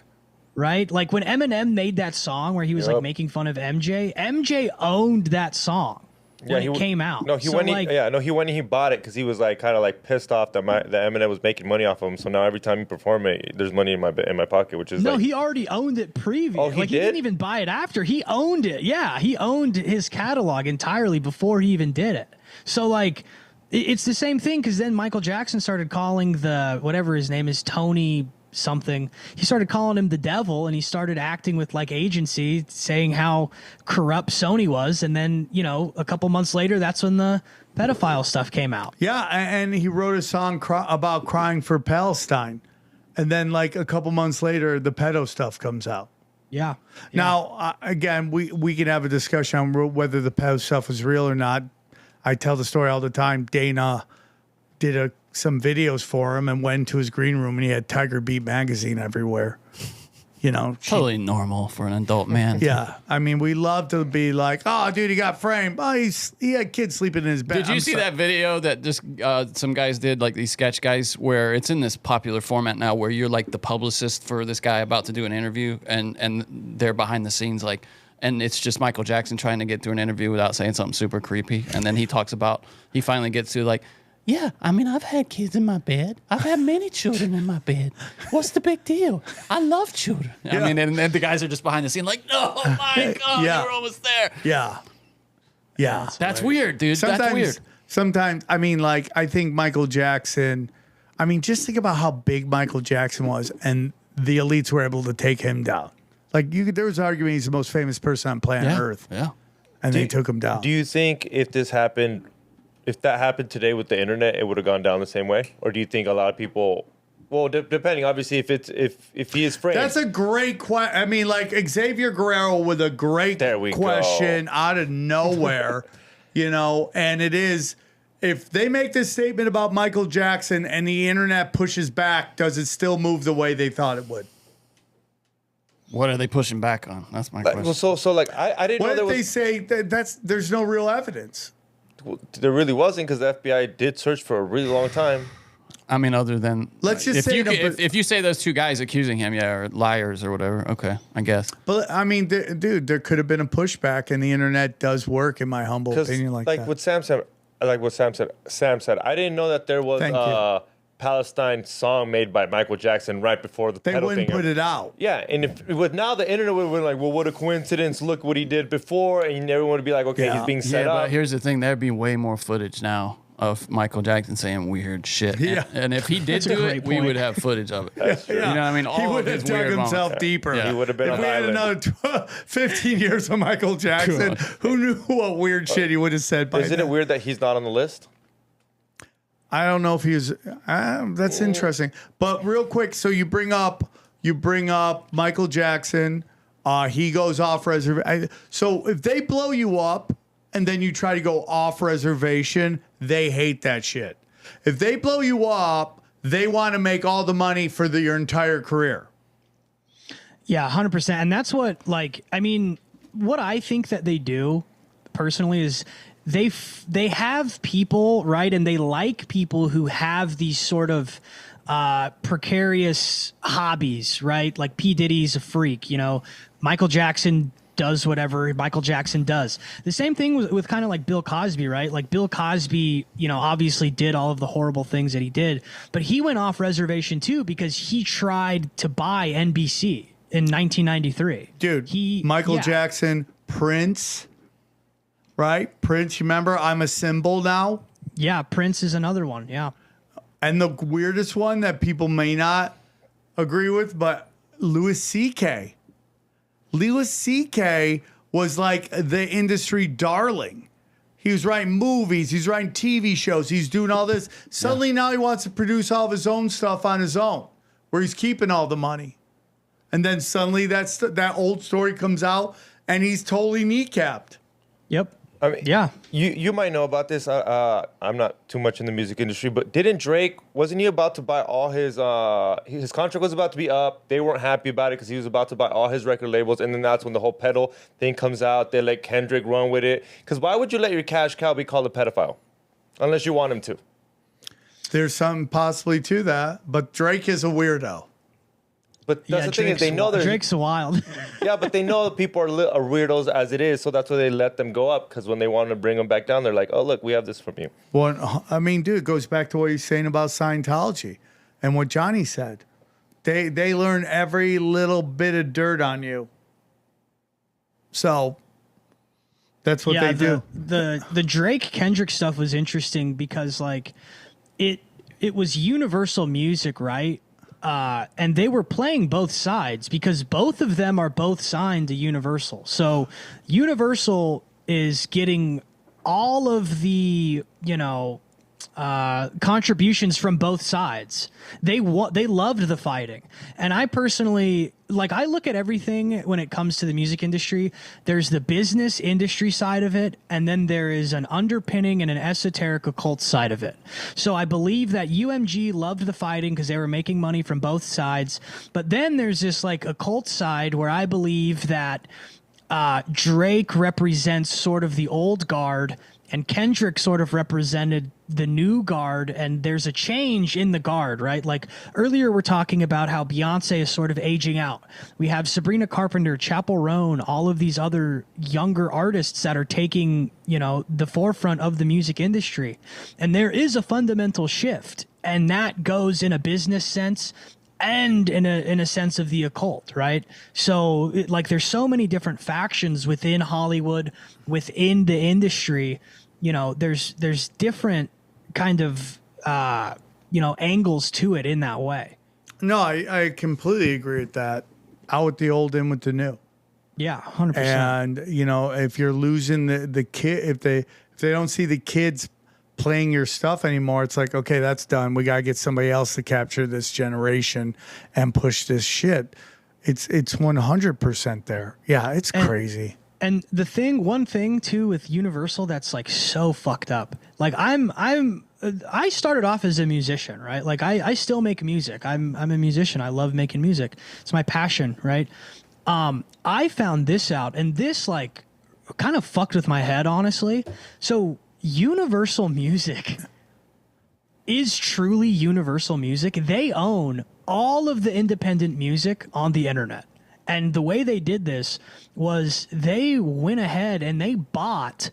Right. Like when Eminem made that song where he was like making fun of MJ owned that song when it came out. No, he went and he bought it because he was like kind of like pissed off that Eminem was making money off of him. So now every time you perform it, there's money in my pocket, which is he already owned it previously. Oh, he didn't even buy it after. He owned it. Yeah, he owned his catalog entirely before he even did it. So, like, it's the same thing because then Michael Jackson started calling whatever his name is, Tony something. He started calling him the devil, and he started acting with, like, agency, saying how corrupt Sony was. And then, a couple months later, that's when the pedophile stuff came out. Yeah, and he wrote a song about crying for Palestine. And then, like, a couple months later, the pedo stuff comes out. Yeah. Now, again, we can have a discussion on whether the pedo stuff was real or not. I tell the story all the time. Dana did some videos for him and went to his green room and he had Tiger Beat magazine everywhere. Totally normal for an adult man. Yeah. I mean, we love to be like, oh, dude, he got framed. Oh, he had kids sleeping in his bed. Did you see that video that just some guys did, like these sketch guys, where it's in this popular format now where you're like the publicist for this guy about to do an interview and they're behind the scenes like, and it's just Michael Jackson trying to get through an interview without saying something super creepy. And then he finally gets to like, Yeah, I mean, I've had kids in my bed. I've had many children in my bed. What's the big deal? I love children. I mean, and the guys are just behind the scene like, no, my God, Yeah. we're almost there. Yeah. Yeah. That's weird, dude. That's weird. Sometimes, I mean, like, I think Michael Jackson, I mean, just think about how big Michael Jackson was, and the elites were able to take him down. Like, there was an argument he's the most famous person on planet Earth. Yeah. And they took him down. Do you think if that happened today with the internet, it would have gone down the same way? Or do you think a lot of people, well, depending, obviously, if he is framed. That's a great question. I mean, like Xavier Guerrero with a great question out of nowhere, and it is, if they make this statement about Michael Jackson and the internet pushes back, does it still move the way they thought it would? What are they pushing back on? That's my question. Well, so like, I didn't know What there if was. they say there's no real evidence? There really wasn't, because the FBI did search for a really long time. I mean, other than Let's just if say if you say those two guys accusing him, are liars or whatever, okay, I guess. But I mean, dude, there could have been a pushback, and the internet does work, in my humble opinion, like that. What Sam said, Sam said, I didn't know that there was Thank a Palestine song made by Michael Jackson right before the They pedal wouldn't thing. put it out. Yeah, and if with now the internet would have been like, well, what a coincidence! Look what he did before, and everyone would be like, okay, he's being set up. But here's the thing: there'd be way more footage now of Michael Jackson saying weird shit. Yeah. And if he did do it, we would have footage of it. That's true. You know what I mean? He All would of have his dug weird himself moments. deeper. Yeah. He would have been If on we had island. another 15 years of Michael Jackson, who knew what weird shit he would have said by Isn't then? it weird that he's not on the list? I don't know if he was. That's interesting. But real quick, so you bring up Michael Jackson. He goes off reservation. So if they blow you up and then you try to go off reservation, they hate that shit. If they blow you up, they want to make all the money for your entire career. Yeah, 100%. And that's what, like, I mean, what I think that they do personally is they have people, right? And they like people who have these sort of precarious hobbies, right? Like P. Diddy's a freak, Michael Jackson does whatever Michael Jackson does. The same thing with kind of like Bill Cosby, right? Like Bill Cosby, obviously did all of the horrible things that he did, but he went off reservation too because he tried to buy NBC in 1993. Dude, Michael Jackson, Prince, right? Prince, you remember I'm a Symbol Now? Yeah, Prince is another one, yeah. And the weirdest one that people may not agree with, but Louis C.K. Louis C.K. was like the industry darling. He was writing movies. He's writing TV shows. He's doing all this. Suddenly now he wants to produce all of his own stuff on his own, where he's keeping all the money. And then suddenly that old story comes out, and he's totally kneecapped. Yep. I mean, yeah. You might know about this. I'm not too much in the music industry, but wasn't he about to buy all his contract was about to be up. They weren't happy about it because he was about to buy all his record labels, and then that's when the whole pedal thing comes out. They let Kendrick run with it. Because why would you let your cash cow be called a pedophile? Unless you want him to. There's something possibly to that, but Drake is a weirdo. But that's the thing is, they know Drake's wild. Yeah, but they know that people are weirdos as it is, so that's why they let them go up. Because when they want to bring them back down, they're like, "Oh, look, we have this from you." Well, I mean, dude, it goes back to what he's saying about Scientology and what Johnny said. They learn every little bit of dirt on you. So that's what they do. The Drake Kendrick stuff was interesting because like it was Universal Music, right? And they were playing both sides because both of them are both signed to Universal. So Universal is getting all of the, contributions from both sides. They loved the fighting. And I personally, I look at everything when it comes to the music industry. There's the business industry side of it, and then there is an underpinning and an esoteric occult side of it. So I believe that UMG loved the fighting because they were making money from both sides. But then there's this occult side where I believe that Drake represents sort of the old guard, and Kendrick sort of represented the new guard, and there's a change in the guard, right? Like earlier we're talking about how Beyonce is sort of aging out. We have Sabrina Carpenter, Chappell Roan, all of these other younger artists that are taking, you know, the forefront of the music industry. And there is a fundamental shift, and that goes in a business sense and in a sense of the occult, right? So like there's so many different factions within Hollywood, within the industry. You know, there's different kind of you know, angles to it in that way. No, I completely agree with that. Out with the old, in with the new. Yeah, 100%. And you know, if you're losing the kid, if they don't see the kids playing your stuff anymore, it's like, okay, that's done. We gotta get somebody else to capture this generation and push this shit. It's 100% there. Yeah, it's crazy. And one thing too with Universal that's like so fucked up. Like I started off as a musician, right? Like I still make music. I'm a musician. I love making music. It's my passion, right? I found this out, and this like kind of fucked with my head, honestly. So Universal Music is truly Universal Music. They own all of the independent music on the internet. And the way they did this was they went ahead and they bought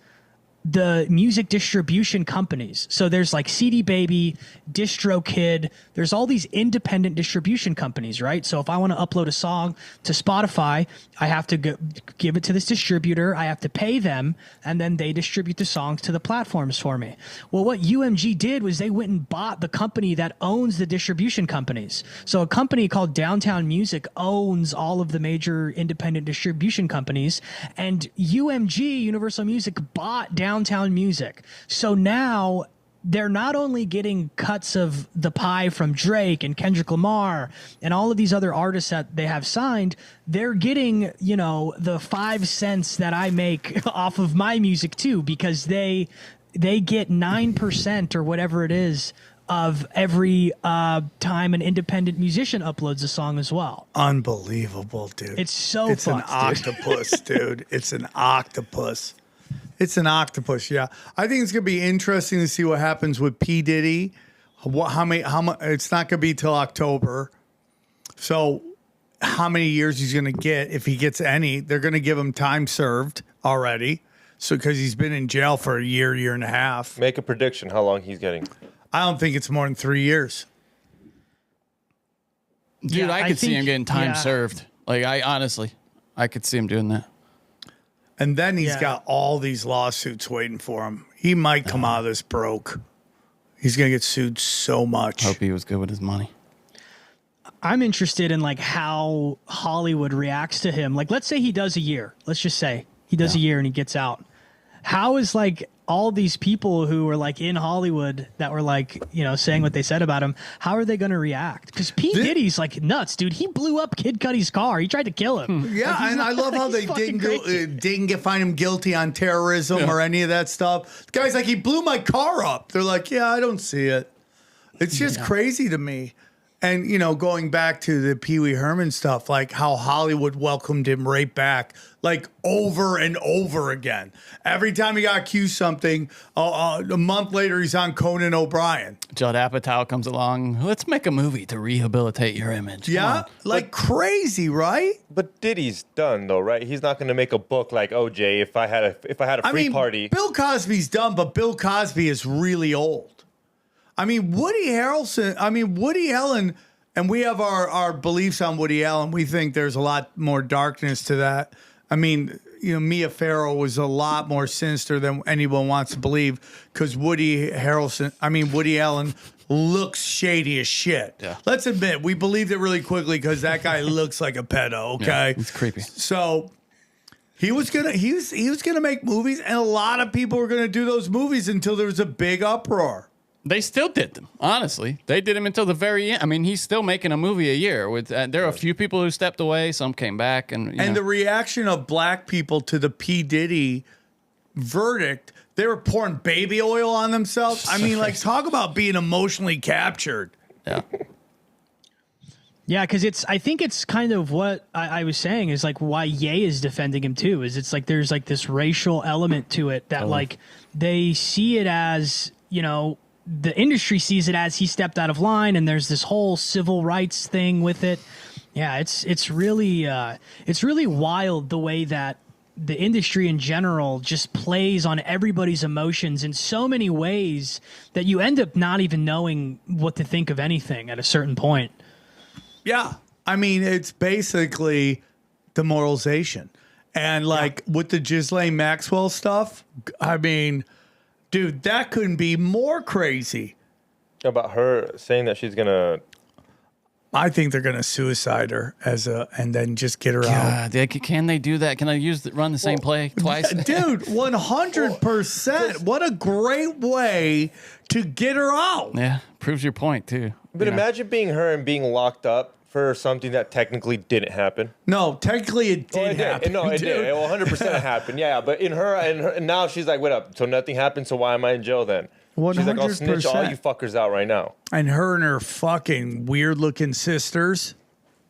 the music distribution companies. So there's like CD Baby, DistroKid, there's all these independent distribution companies, right? So if I want to upload a song to Spotify, I have to give it to this distributor, I have to pay them, and then they distribute the songs to the platforms for me. Well, what UMG did was they went and bought the company that owns the distribution companies. So a company called Downtown Music owns all of the major independent distribution companies, and UMG, Universal Music, bought Downtown Music. So now they're not only getting cuts of the pie from Drake and Kendrick Lamar and all of these other artists that they have signed, they're getting, you know, the 5 cents that I make off of my music too, because they get 9% or whatever it is of every time an independent musician uploads a song as well. Unbelievable, dude. It's It's an fucked, octopus, dude. It's an octopus. It's an octopus, yeah. I think it's gonna be interesting to see what happens with P. Diddy. How much? It's not gonna be till October. So, how many years he's gonna get if he gets any? They're gonna give him time served already. So, because he's been in jail for a year and a half. Make a prediction how long he's getting. I don't think it's more than 3 years. Dude, Yeah, I I could see think- him getting time yeah. served. Like I could see him doing that. And then he's Yeah. got all these lawsuits waiting for him. He might come out of this broke. He's gonna get sued so much. Hope he was good with his money. I'm interested in like how Hollywood reacts to him. Like, let's say he does a year. Let's just say he does a year and he gets out. How is like all these people who were like in Hollywood that were like, you know, saying what they said about him, how are they going to react? Because P. Diddy's like nuts, dude. He blew up Kid Cudi's car. He tried to kill him. Yeah, Like, he's and I love how he's they fucking crazy. didn't find him guilty on terrorism or any of that stuff. The guy's like, he blew my car up. They're like, yeah, I don't see it. It's just crazy to me. And, you know, going back to the Pee Wee Herman stuff, like how Hollywood welcomed him right back, like over and over again. Every time he got accused something, a month later, he's on Conan O'Brien. Judd Apatow comes along. Let's make a movie to rehabilitate your image. Come Yeah, on. like crazy, right? But Diddy's done though, right? He's not going to make a book like OJ. If I had a free party. Bill Cosby's done, but Bill Cosby is really old. I mean, Woody Allen, and we have our beliefs on Woody Allen. We think there's a lot more darkness to that. I mean, you know, Mia Farrow was a lot more sinister than anyone wants to believe because Woody Allen looks shady as shit. Yeah. Let's admit, we believed it really quickly because that guy looks like a pedo, okay? Yeah, it's creepy. So he was gonna make movies, and a lot of people were gonna do those movies until there was a big uproar. They still did them, honestly. They did them until the very end. I mean, he's still making a movie a year. With there are a few people who stepped away, some came back, and The reaction of black people to the P. Diddy verdict, they were pouring baby oil on themselves. I mean, like, talk about being emotionally captured. yeah. Yeah, because I think it's kind of what I was saying is like why Ye is defending him too. Is it's like there's like this racial element to it that like they see it as, you know, the industry sees it as he stepped out of line, and there's this whole civil rights thing with it. Yeah, it's really wild the way that the industry in general just plays on everybody's emotions in so many ways that you end up not even knowing what to think of anything at a certain point. Yeah. I mean, it's basically demoralization. And like with the Ghislaine Maxwell stuff, I mean, dude, that couldn't be more crazy. About her saying that she's going to... I think they're going to suicide her and then just get her out. Can they do that? Can I run the same play twice? Dude, 100%. What a great way to get her out. Yeah, proves your point too. But imagine being her and being locked up for something that technically didn't happen. No, technically it did happen. No, it did. It 100% happened. Yeah, but in her and now she's like, wait up. So nothing happened. So why am I in jail then? 100%. She's like, I'll snitch all you fuckers out right now. And her fucking weird looking sisters,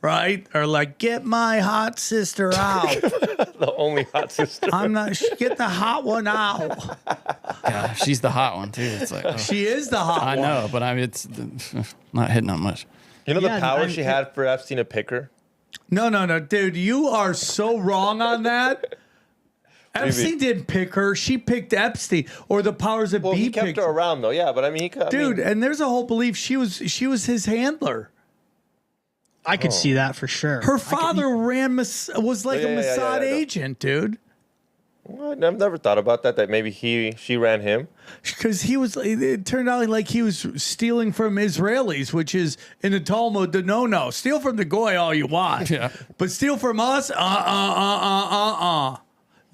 right? Are like, get my hot sister out. The only hot sister. Get the hot one out. Yeah, she's the hot one too. It's like She is the hot one. I know, but I mean, it's not hitting on much. You know the power she had for Epstein to pick her? No, dude. You are so wrong on that. Epstein didn't pick her. She picked Epstein, or the powers that be he kept picked her around though. Yeah, but I mean, and there's a whole belief she was his handler. I could see that for sure. Her father was like a Mossad agent, dude. What? I've never thought about that. That maybe she ran him. Because it turned out like he was stealing from Israelis, which is in the Talmud the no. Steal from the goy all you want, but steal from us,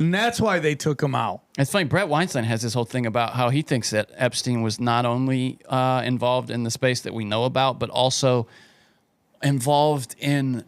And that's why they took him out. It's funny. Brett Weinstein has this whole thing about how he thinks that Epstein was not only involved in the space that we know about, but also involved in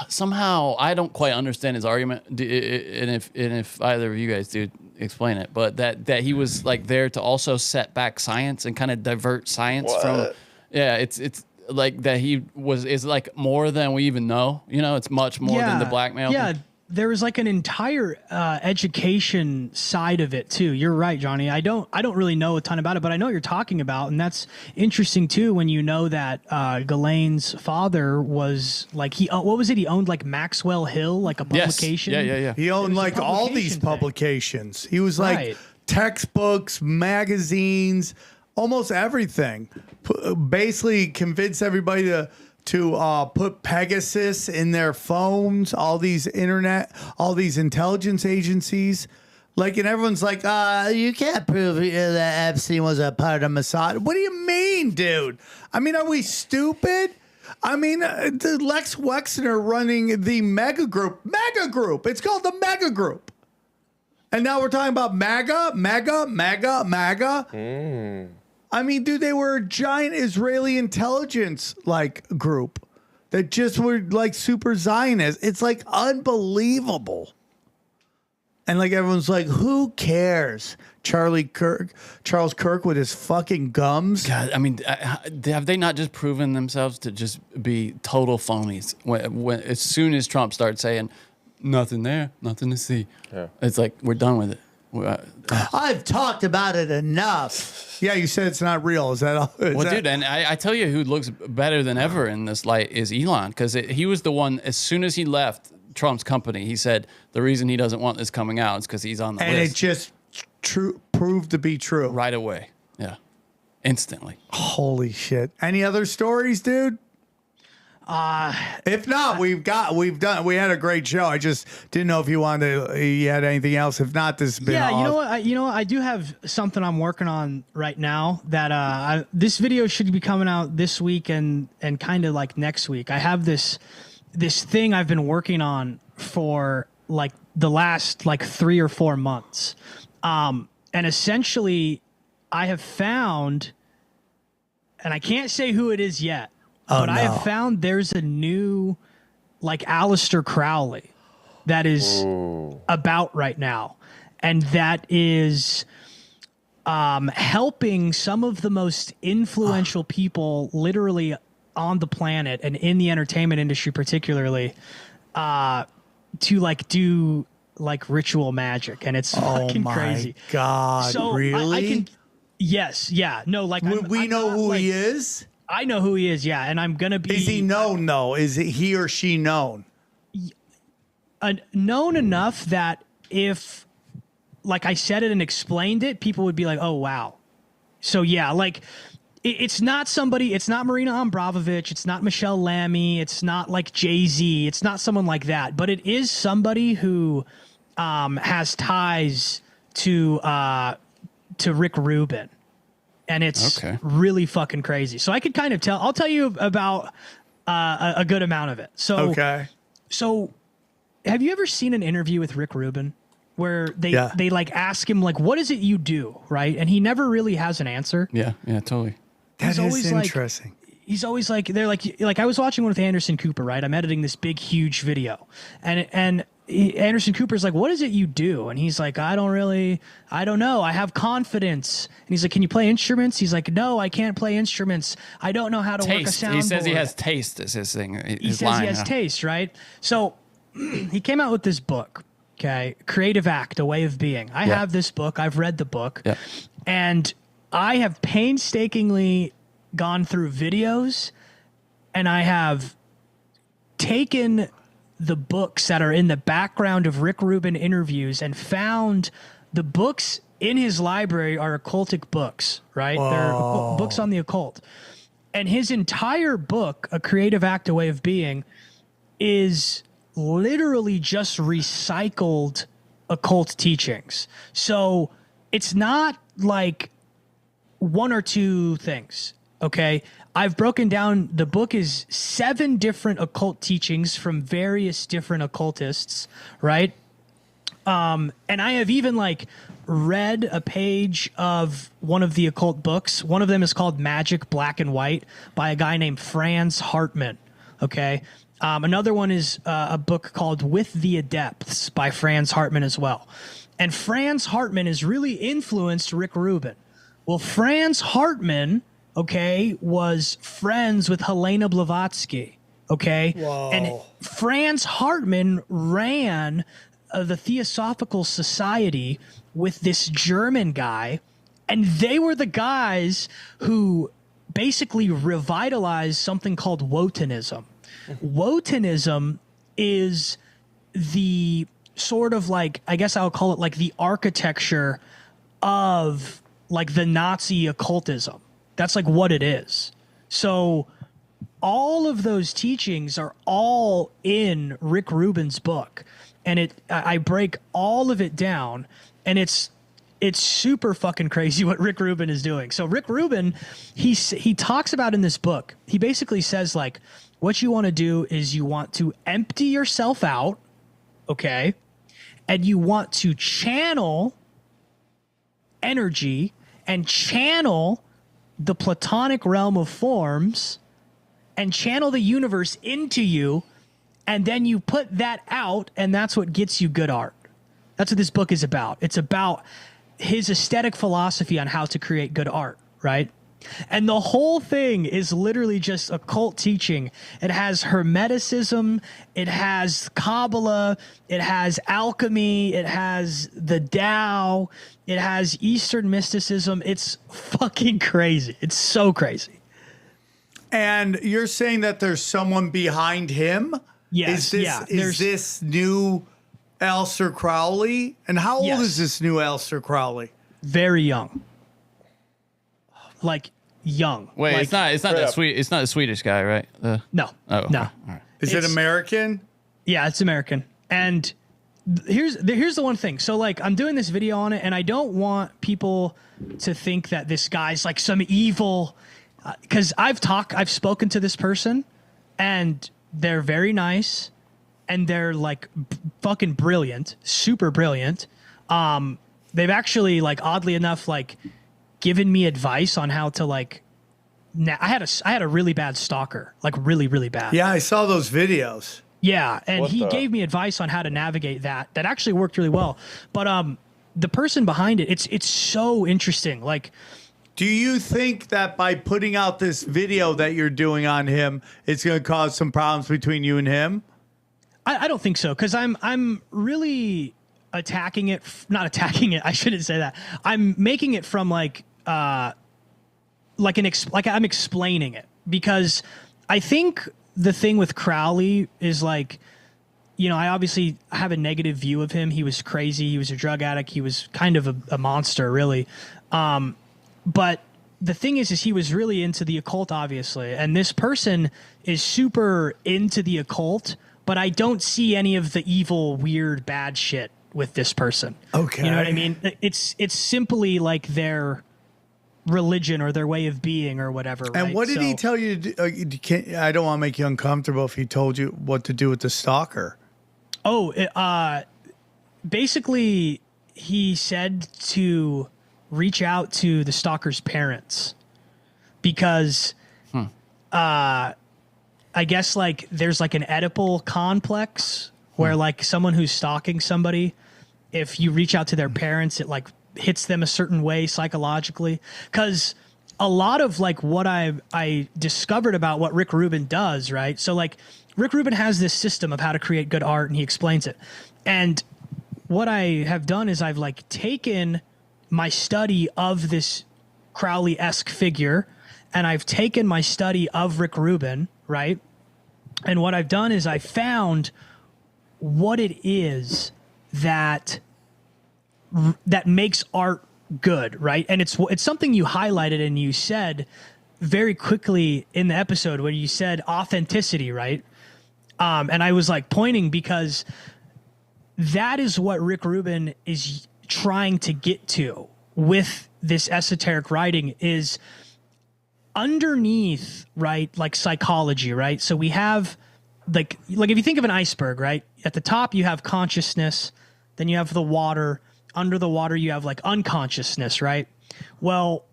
somehow. I don't quite understand his argument, and if either of you guys do, explain it. But that he was like there to also set back science and kind of divert science from. Yeah, it's like that is like more than we even know. You know, it's much more than the blackmail. Yeah. There was like an entire education side of it too. You're right, Johnny. I don't really know a ton about it, but I know what you're talking about, and that's interesting too. When you know that Ghislaine's father was like what was it? He owned like Maxwell Hill, like a publication. Yeah. He owned like all these publications. He was like textbooks, magazines, almost everything. Basically, convinced everybody to put Pegasus in their phones, all these intelligence agencies. Like, and everyone's like, you can't prove that Epstein was a part of Mossad. What do you mean, dude? I mean, are we stupid? I mean, Lex Wexner running the mega group. It's called the mega group. And now we're talking about MAGA. I mean, dude, they were a giant Israeli intelligence like group that just were like super Zionist. It's like unbelievable. And like everyone's like, who cares? Charles Kirk with his fucking gums. God, I mean, have they not just proven themselves to just be total phonies? When as soon as Trump starts saying nothing there, nothing to see, it's like we're done with it. I've talked about it enough. Yeah, you said it's not real. Is that all? Dude, and I tell you who looks better than ever in this light is Elon, because he was the one, as soon as he left Trump's company, he said the reason he doesn't want this coming out is because he's on the list. And it just proved to be true. Right away. Yeah. Instantly. Holy shit. Any other stories, dude? If not, we had a great show. I just didn't know if you had anything else. If not, this has been awesome. You know what? I do have something I'm working on right now that this video should be coming out this week and kind of like next week. I have this thing I've been working on for like the last like 3 or 4 months. And essentially I have found, and I can't say who it is yet, but I have found there's a new, like, Aleister Crowley that is about right now. And that is helping some of the most influential people literally on the planet and in the entertainment industry particularly to like do like ritual magic, and it's fucking crazy. God, So really? I can, yes, yeah, no, like We know who he is? I know who he is, yeah, and I'm gonna be. Is he known though? Is it he or she known? Known enough that if, like, I said it and explained it, people would be like, "Oh wow." So yeah, like. It's not somebody, it's not Marina Abramovich, it's not Michelle Lamy, it's not like Jay-Z, it's not someone like that, but it is somebody who has ties to Rick Rubin, and it's really fucking crazy. So I could kind of tell, I'll tell you about a good amount of it. So, so have you ever seen an interview with Rick Rubin where they like ask him like, what is it you do? Right. And he never really has an answer. Yeah, totally. That is interesting. He's always like, they're like I was watching one with Anderson Cooper, right? I'm editing this big, huge video, and Anderson Cooper's like, what is it you do? And he's like, I don't know. I have confidence. And he's like, can you play instruments? He's like, no, I can't play instruments. I don't know how to work a soundboard. He says he has taste is his thing. He says he has taste, right? So he came out with this book, okay? Creative Act, A Way of Being. I have this book. I've read the book. Yeah. And I have painstakingly gone through videos, and I have taken the books that are in the background of Rick Rubin interviews and found the books in his library are occultic books, right? They're books on the occult. And his entire book, A Creative Act, A Way of Being, is literally just recycled occult teachings. So it's not like one or two things, okay? I've broken down, the book is 7 different occult teachings from various different occultists, right? And I have even like read a page of one of the occult books. One of them is called Magic Black and White by a guy named Franz Hartmann, okay? Another one is a book called With the Adepts by Franz Hartmann as well. And Franz Hartmann has really influenced Rick Rubin. Well, Franz Hartmann, okay, was friends with Helena Blavatsky, okay? Whoa. And Franz Hartmann ran the Theosophical Society with this German guy, and they were the guys who basically revitalized something called Wotanism. Wotanism is the sort of like, I guess I'll call it like the architecture of like the Nazi occultism. That's like what it is. So all of those teachings are all in Rick Rubin's book, and I break all of it down, and it's super fucking crazy what Rick Rubin is doing. So Rick Rubin, he talks about in this book, he basically says like, what you want to do is you want to empty yourself out, okay? And you want to channel energy and channel the Platonic realm of forms and channel the universe into you, and then you put that out, and that's what gets you good art. That's what this book is about. It's about his aesthetic philosophy on how to create good art, right? And the whole thing is literally just occult teaching. It has Hermeticism, it has Kabbalah, it has alchemy, it has the Tao, it has Eastern mysticism. It's fucking crazy. It's so crazy. And you're saying that there's someone behind him? Yes. Is this new Aleister Crowley? And how old is this new Aleister Crowley? Very young. Like young. Wait, like, it's not that sweet. It's not a Swedish guy, right? No. Oh, okay. No. All right. Is it American? Yeah, it's American. And here's the one thing. So like I'm doing this video on it, and I don't want people to think that this guy's like some evil, because I've spoken to this person, and they're very nice, and they're like fucking brilliant, super brilliant. They've actually, like, oddly enough, like given me advice on how to like. I had a really bad stalker, like really, really bad. Yeah, I saw those videos. Yeah, and he gave me advice on how to navigate that. That actually worked really well. But the person behind it, it's so interesting. Like Do you think that by putting out this video that you're doing on him, it's going to cause some problems between you and him? I don't think so, because I'm really attacking it. Not attacking it. I shouldn't say that. I'm making it from like I'm explaining it, because I think the thing with Crowley is like, you know, I obviously have a negative view of him. He was crazy. He was a drug addict. He was kind of a monster, really. But the thing is he was really into the occult, obviously. And this person is super into the occult, but I don't see any of the evil, weird, bad shit with this person. Okay. You know what I mean? It's simply like their religion or their way of being or whatever. And right? what did he tell you to do? I don't want to make you uncomfortable if he told you what to do with the stalker. Basically, he said to reach out to the stalker's parents, because I guess like there's like an Oedipal complex where like someone who's stalking somebody, if you reach out to their parents, it like hits them a certain way psychologically. Because a lot of like what I discovered about what Rick Rubin does, right? So like Rick Rubin has this system of how to create good art, and he explains it. And what I have done is I've like taken my study of this Crowley-esque figure, and I've taken my study of Rick Rubin, right? And what I've done is I found what it is that makes art good, right? And it's something you highlighted and you said very quickly in the episode when you said authenticity, right? And I was like pointing, because that is what Rick Rubin is trying to get to with this esoteric writing, is underneath, right? Like psychology, right? So we have like if you think of an iceberg, right? At the top you have consciousness, then you have the water, under the water you have like unconsciousness, right? Well,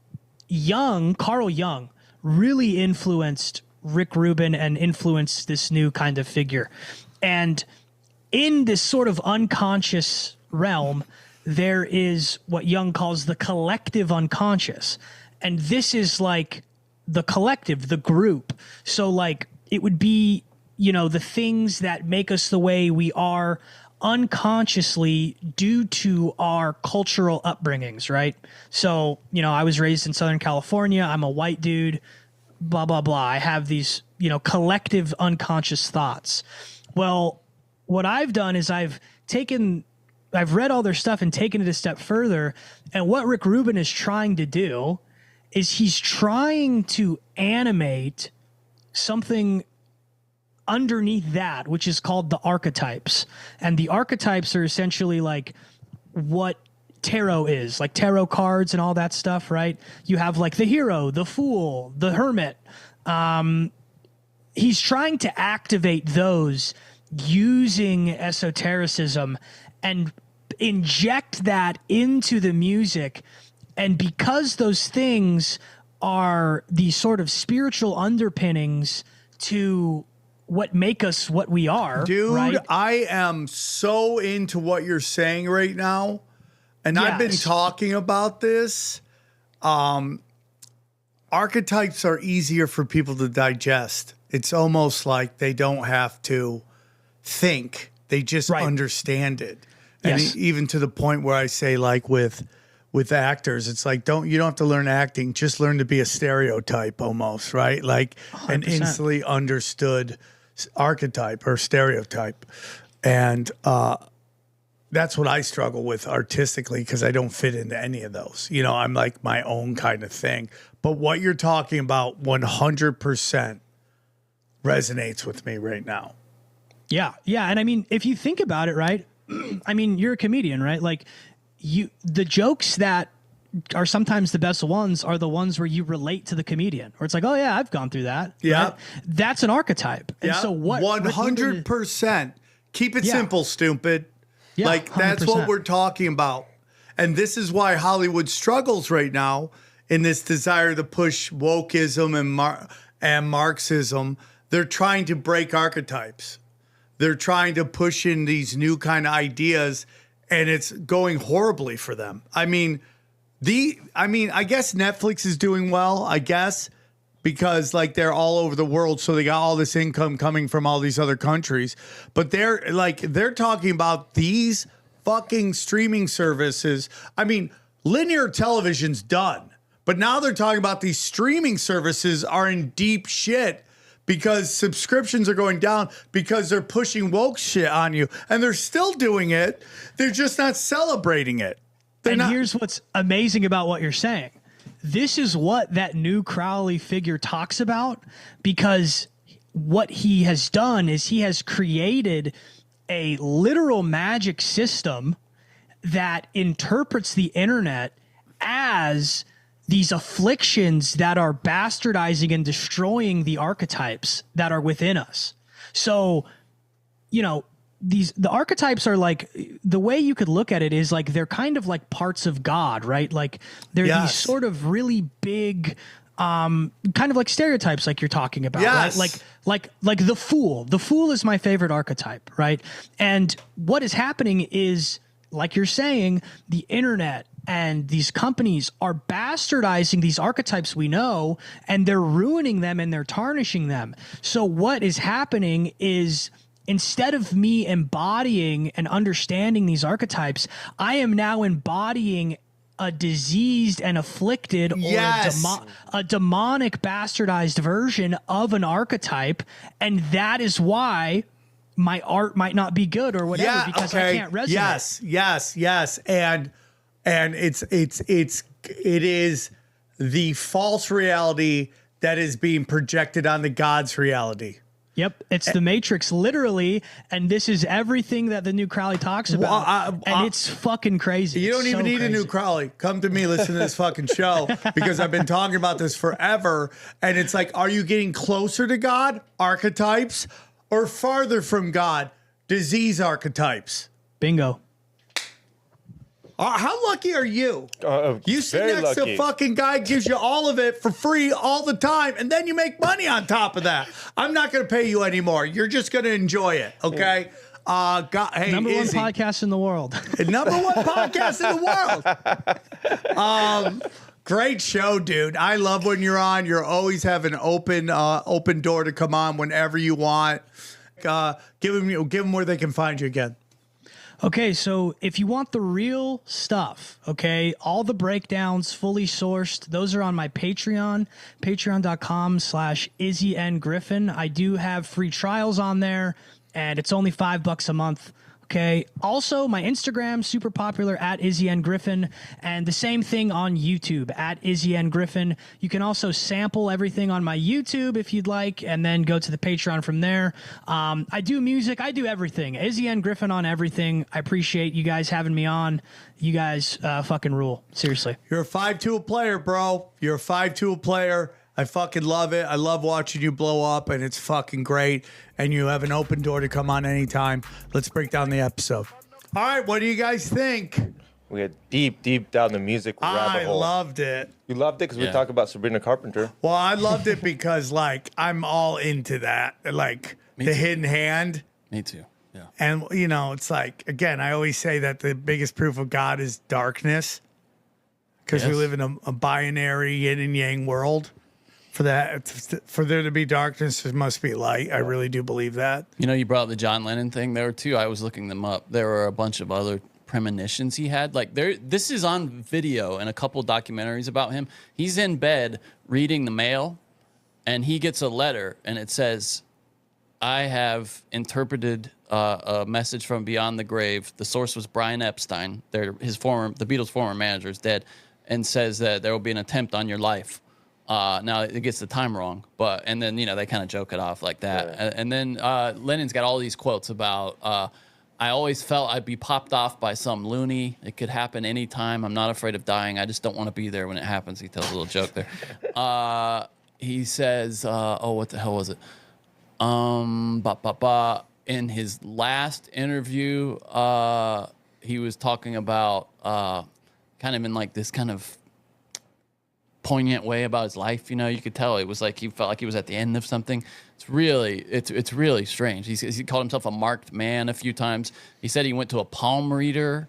Carl Jung really influenced Rick Rubin and influenced this new kind of figure. And in this sort of unconscious realm, there is what Jung calls the collective unconscious. And this is like the collective, the group. So like it would be, you know, the things that make us the way we are unconsciously due to our cultural upbringings, right? So, you know, I was raised in Southern California. I'm a white dude, blah, blah, blah. I have these, you know, collective unconscious thoughts. Well, what I've done is I've read all their stuff and taken it a step further. And what Rick Rubin is trying to do is he's trying to animate something underneath that, which is called the archetypes. And the archetypes are essentially like what tarot is, like tarot cards and all that stuff, right? You have like the hero, the fool, the hermit. He's trying to activate those using esotericism and inject that into the music. And because those things are the sort of spiritual underpinnings to what make us what we are. Dude, right? I am so into what you're saying right now. And I've been talking about this. Archetypes are easier for people to digest. It's almost like they don't have to think. They just understand it. And even to the point where I say, like with actors, it's like you don't have to learn acting, just learn to be a stereotype almost, right? Like 100%. An instantly understood archetype or stereotype. And that's what I struggle with artistically, because I don't fit into any of those. You know, I'm like my own kind of thing. But what you're talking about 100% resonates with me right now. Yeah. Yeah. And I mean, if you think about it, right? I mean, you're a comedian, right? Like the jokes that are sometimes the best ones are the ones where you relate to the comedian, or it's like, oh yeah, I've gone through that. Yeah. Right? That's an archetype. And so what 100%. Keep it simple, stupid. Yeah, like 100%. That's what we're talking about. And this is why Hollywood struggles right now in this desire to push wokeism and Marxism. They're trying to break archetypes. They're trying to push in these new kind of ideas, and it's going horribly for them. I mean, I mean, I guess Netflix is doing well, I guess, because like they're all over the world. So they got all this income coming from all these other countries. But they're talking about these fucking streaming services. I mean, linear television's done. But now they're talking about these streaming services are in deep shit because subscriptions are going down because they're pushing woke shit on you. And they're still doing it. They're just not celebrating it. Here's what's amazing about what you're saying. This is what that new Crowley figure talks about, because what he has done is he has created a literal magic system that interprets the internet as these afflictions that are bastardizing and destroying the archetypes that are within us. So, you know, the archetypes are like, the way you could look at it is like they're kind of like parts of God, right? Like they're these sort of really big, kind of like stereotypes, like you're talking about, right? Like the fool. The fool is my favorite archetype, right? And what is happening is, like you're saying, the internet and these companies are bastardizing these archetypes we know, and they're ruining them and they're tarnishing them. So what is happening is, instead of me embodying and understanding these archetypes, I am now embodying a diseased and afflicted or a demonic bastardized version of an archetype. And that is why my art might not be good or whatever, because I can't resonate. Yes. And it is the false reality that is being projected on the God's reality. Yep, it's the Matrix, literally, and this is everything that the new Crowley talks about, and it's fucking crazy. You don't even need a new Crowley. Come to me, listen to this fucking show, because I've been talking about this forever, and it's like, are you getting closer to God, archetypes, or farther from God, disease archetypes? Bingo. How lucky are you? You sit very next to a fucking guy, gives you all of it for free all the time, and then you make money on top of that. I'm not going to pay you anymore. You're just going to enjoy it, okay? Hey, number Izzy, one podcast in the world. Number one podcast in the world. Great show, dude. I love when you're on. You're always have an open door to come on whenever you want. Give them where they can find you again. Okay, so if you want the real stuff, okay, all the breakdowns fully sourced, those are on my Patreon, patreon.com/IzzyNGriffin. I do have free trials on there, and it's only $5 a month. Okay. Also, my Instagram, super popular, at Izzy N. Griffin, and the same thing on YouTube, at Izzy N. Griffin. You can also sample everything on my YouTube if you'd like, and then go to the Patreon from there. I do music. I do everything. Izzy N. Griffin on everything. I appreciate you guys having me on. You guys fucking rule. Seriously. You're a 5-tool player, bro. You're a 5-tool player. I fucking love it. I love watching you blow up, and it's fucking great. And you have an open door to come on anytime. Let's break down the episode. All right, what do you guys think? We had deep down the music rabbit hole. I loved it. You loved it because we talked about Sabrina Carpenter. Well, I loved it because, like, I'm all into that. Like, the hidden hand. Me too. Yeah. And, you know, it's like, again, I always say that the biggest proof of God is darkness. Because we live in a binary yin and yang world. For there to be darkness, there must be light. I really do believe that. You know, you brought up the John Lennon thing there too. I was looking them up. There were a bunch of other premonitions he had. Like this is on video and a couple documentaries about him. He's in bed reading the mail, and he gets a letter, and it says, "I have interpreted a message from beyond the grave." The source was Brian Epstein. The Beatles' former manager, is dead, and says that there will be an attempt on your life. Now it gets the time wrong, and then, you know, they kind of joke it off like that. Yeah. And then Lennon's got all these quotes about, I always felt I'd be popped off by some loony. It could happen anytime. I'm not afraid of dying. I just don't want to be there when it happens. He tells a little joke there. He says, what the hell was it? In his last interview, he was talking about kind of in like this kind of poignant way about his life. You know, you could tell it was like he felt like he was at the end of something. It's really strange. He called himself a marked man a few times. He said he went to a palm reader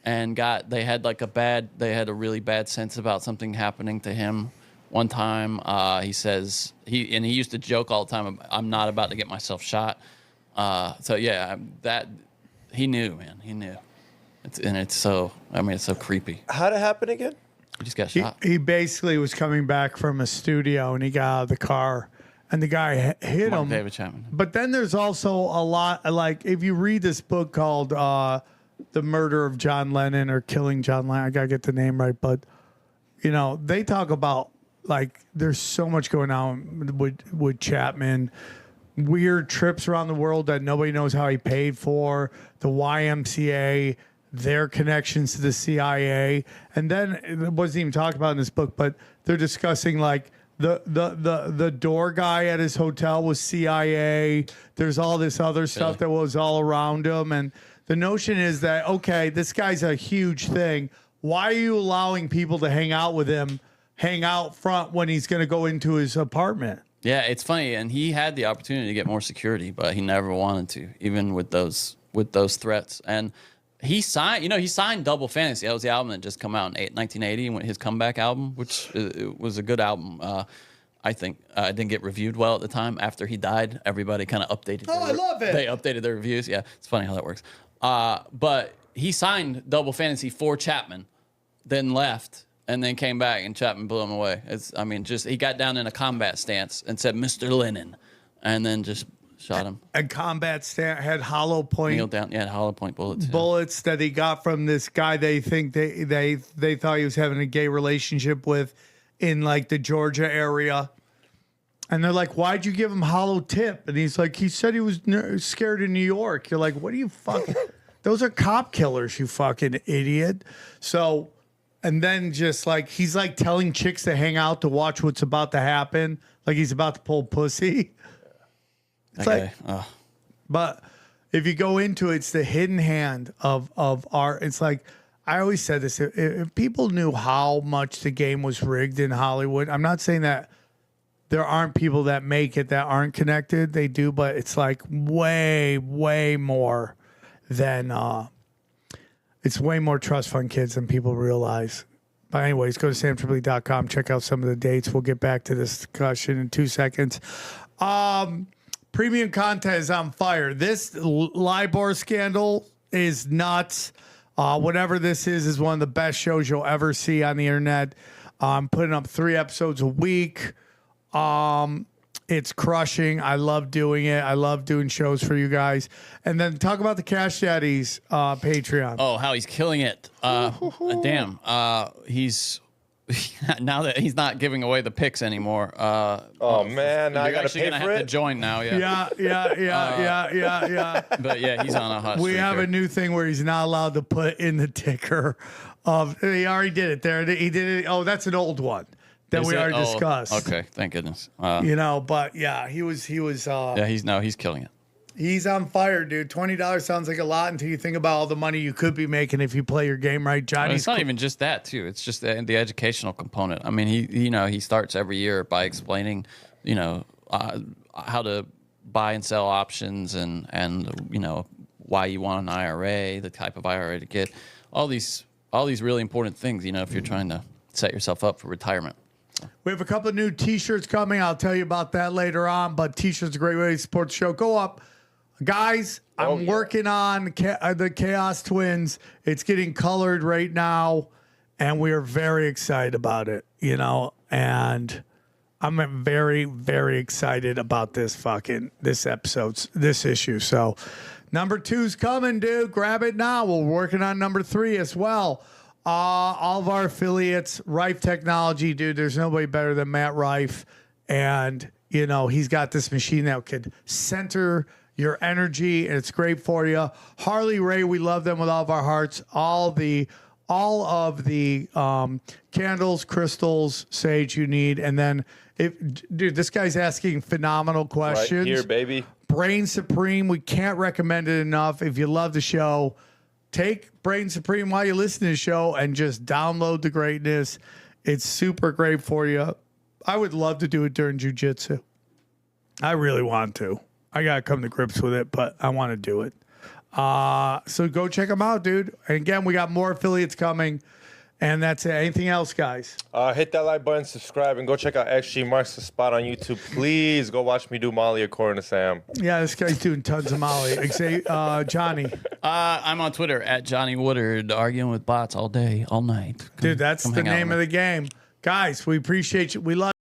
and they had a really bad sense about something happening to him one time. He says he used to joke all the time, I'm not about to get myself shot. So yeah, that he knew, man. He knew. It's so creepy. How'd it happen again? He just got shot. He basically was coming back from a studio and he got out of the car and the guy hit him. David Chapman. But then there's also a lot, like, if you read this book called The Murder of John Lennon or Killing John Lennon, I got to get the name right, but, they talk about, like, there's so much going on with Chapman. Weird trips around the world that nobody knows how he paid for, the YMCA, their connections to the CIA. And then it wasn't even talked about in this book, but they're discussing, like, the door guy at his hotel was CIA. There's all this other stuff that was all around him. And the notion is that, okay, this guy's a huge thing. Why are you allowing people to hang out with him, hang out front when he's going to go into his apartment? Yeah, it's funny. And he had the opportunity to get more security, but he never wanted to, even with those threats. And he signed Double Fantasy. That was the album that just come out in 1980, his comeback album, which was a good album. I think it didn't get reviewed well at the time. After he died, everybody kind of updated. I love it. They updated their reviews. Yeah, it's funny how that works. But he signed Double Fantasy for Chapman, then left, and then came back, and Chapman blew him away. He got down in a combat stance and said, "Mr. Lennon," and then just shot him. A combat stand had hollow point. Kneeled down. Yeah, hollow point bullets. Bullets that he got from this guy they think they thought he was having a gay relationship with in, like, the Georgia area. And they're like, why'd you give him hollow tip? And he's like, he said he was scared in New York. You're like, what are you fucking... Those are cop killers, you fucking idiot. So, and then just like, he's like telling chicks to hang out to watch what's about to happen. Like he's about to pull pussy. It's like, but if you go into it, it's the hidden hand of art. It's like, I always said this, if people knew how much the game was rigged in Hollywood, I'm not saying that there aren't people that make it that aren't connected. They do, but it's like way, way more than, it's way more trust fund kids than people realize. But anyways, go to samtripoli.com, check out some of the dates. We'll get back to this discussion in 2 seconds. Premium content is on fire. This LIBOR scandal is nuts. Whatever this is one of the best shows you'll ever see on the internet. I'm putting up 3 episodes a week. It's crushing. I love doing it. I love doing shows for you guys. And then talk about the Cash Daddies Patreon. Oh, how he's killing it. Damn. He's now that he's not giving away the picks anymore. Oh man, now I gotta pay gonna for have it. To join now. Yeah. Yeah. But yeah, he's on a hot We streak have here. a new thing where he's not allowed to put in the ticker of. He already did it there. He did it. Oh, that's an old one that Is we it? already discussed. Okay, thank goodness. But yeah, he was. Yeah, he's killing it. He's on fire, dude. $20 sounds like a lot until you think about all the money you could be making if you play your game right, Johnny. It's not even just that too. It's just the educational component. I mean, he starts every year by explaining, how to buy and sell options and why you want an IRA, the type of IRA to get, all these really important things. If you're trying to set yourself up for retirement. We have a couple of new T-shirts coming. I'll tell you about that later on. But T-shirts are a great way to support the show. Go up. Guys, I'm working on the Chaos Twins. It's getting colored right now, and we are very excited about it, and I'm very, very excited about this issue. So number 2's coming, dude. Grab it now. We're working on number 3 as well. All of our affiliates, Rife Technology, dude, there's nobody better than Matt Rife. And, he's got this machine that could center your energy, and it's great for you. Harley Ray, we love them with all of our hearts. All of the candles, crystals, sage you need. And then, this guy's asking phenomenal questions. Right here, baby. Brain Supreme, we can't recommend it enough. If you love the show, take Brain Supreme while you listen to the show and just download the greatness. It's super great for you. I would love to do it during jiu-jitsu. I really want to. I got to come to grips with it, but I want to do it. So go check them out, dude. And again, we got more affiliates coming. And that's it. Anything else, guys? Hit that like button, subscribe, and go check out XG Marks the Spot on YouTube. Please go watch me do Molly according to Sam. Yeah, this guy's doing tons of Molly. Johnny. I'm on Twitter at Johnny Woodard, arguing with bots all day, all night. Dude, that's the name of the game. Guys, we appreciate you. We love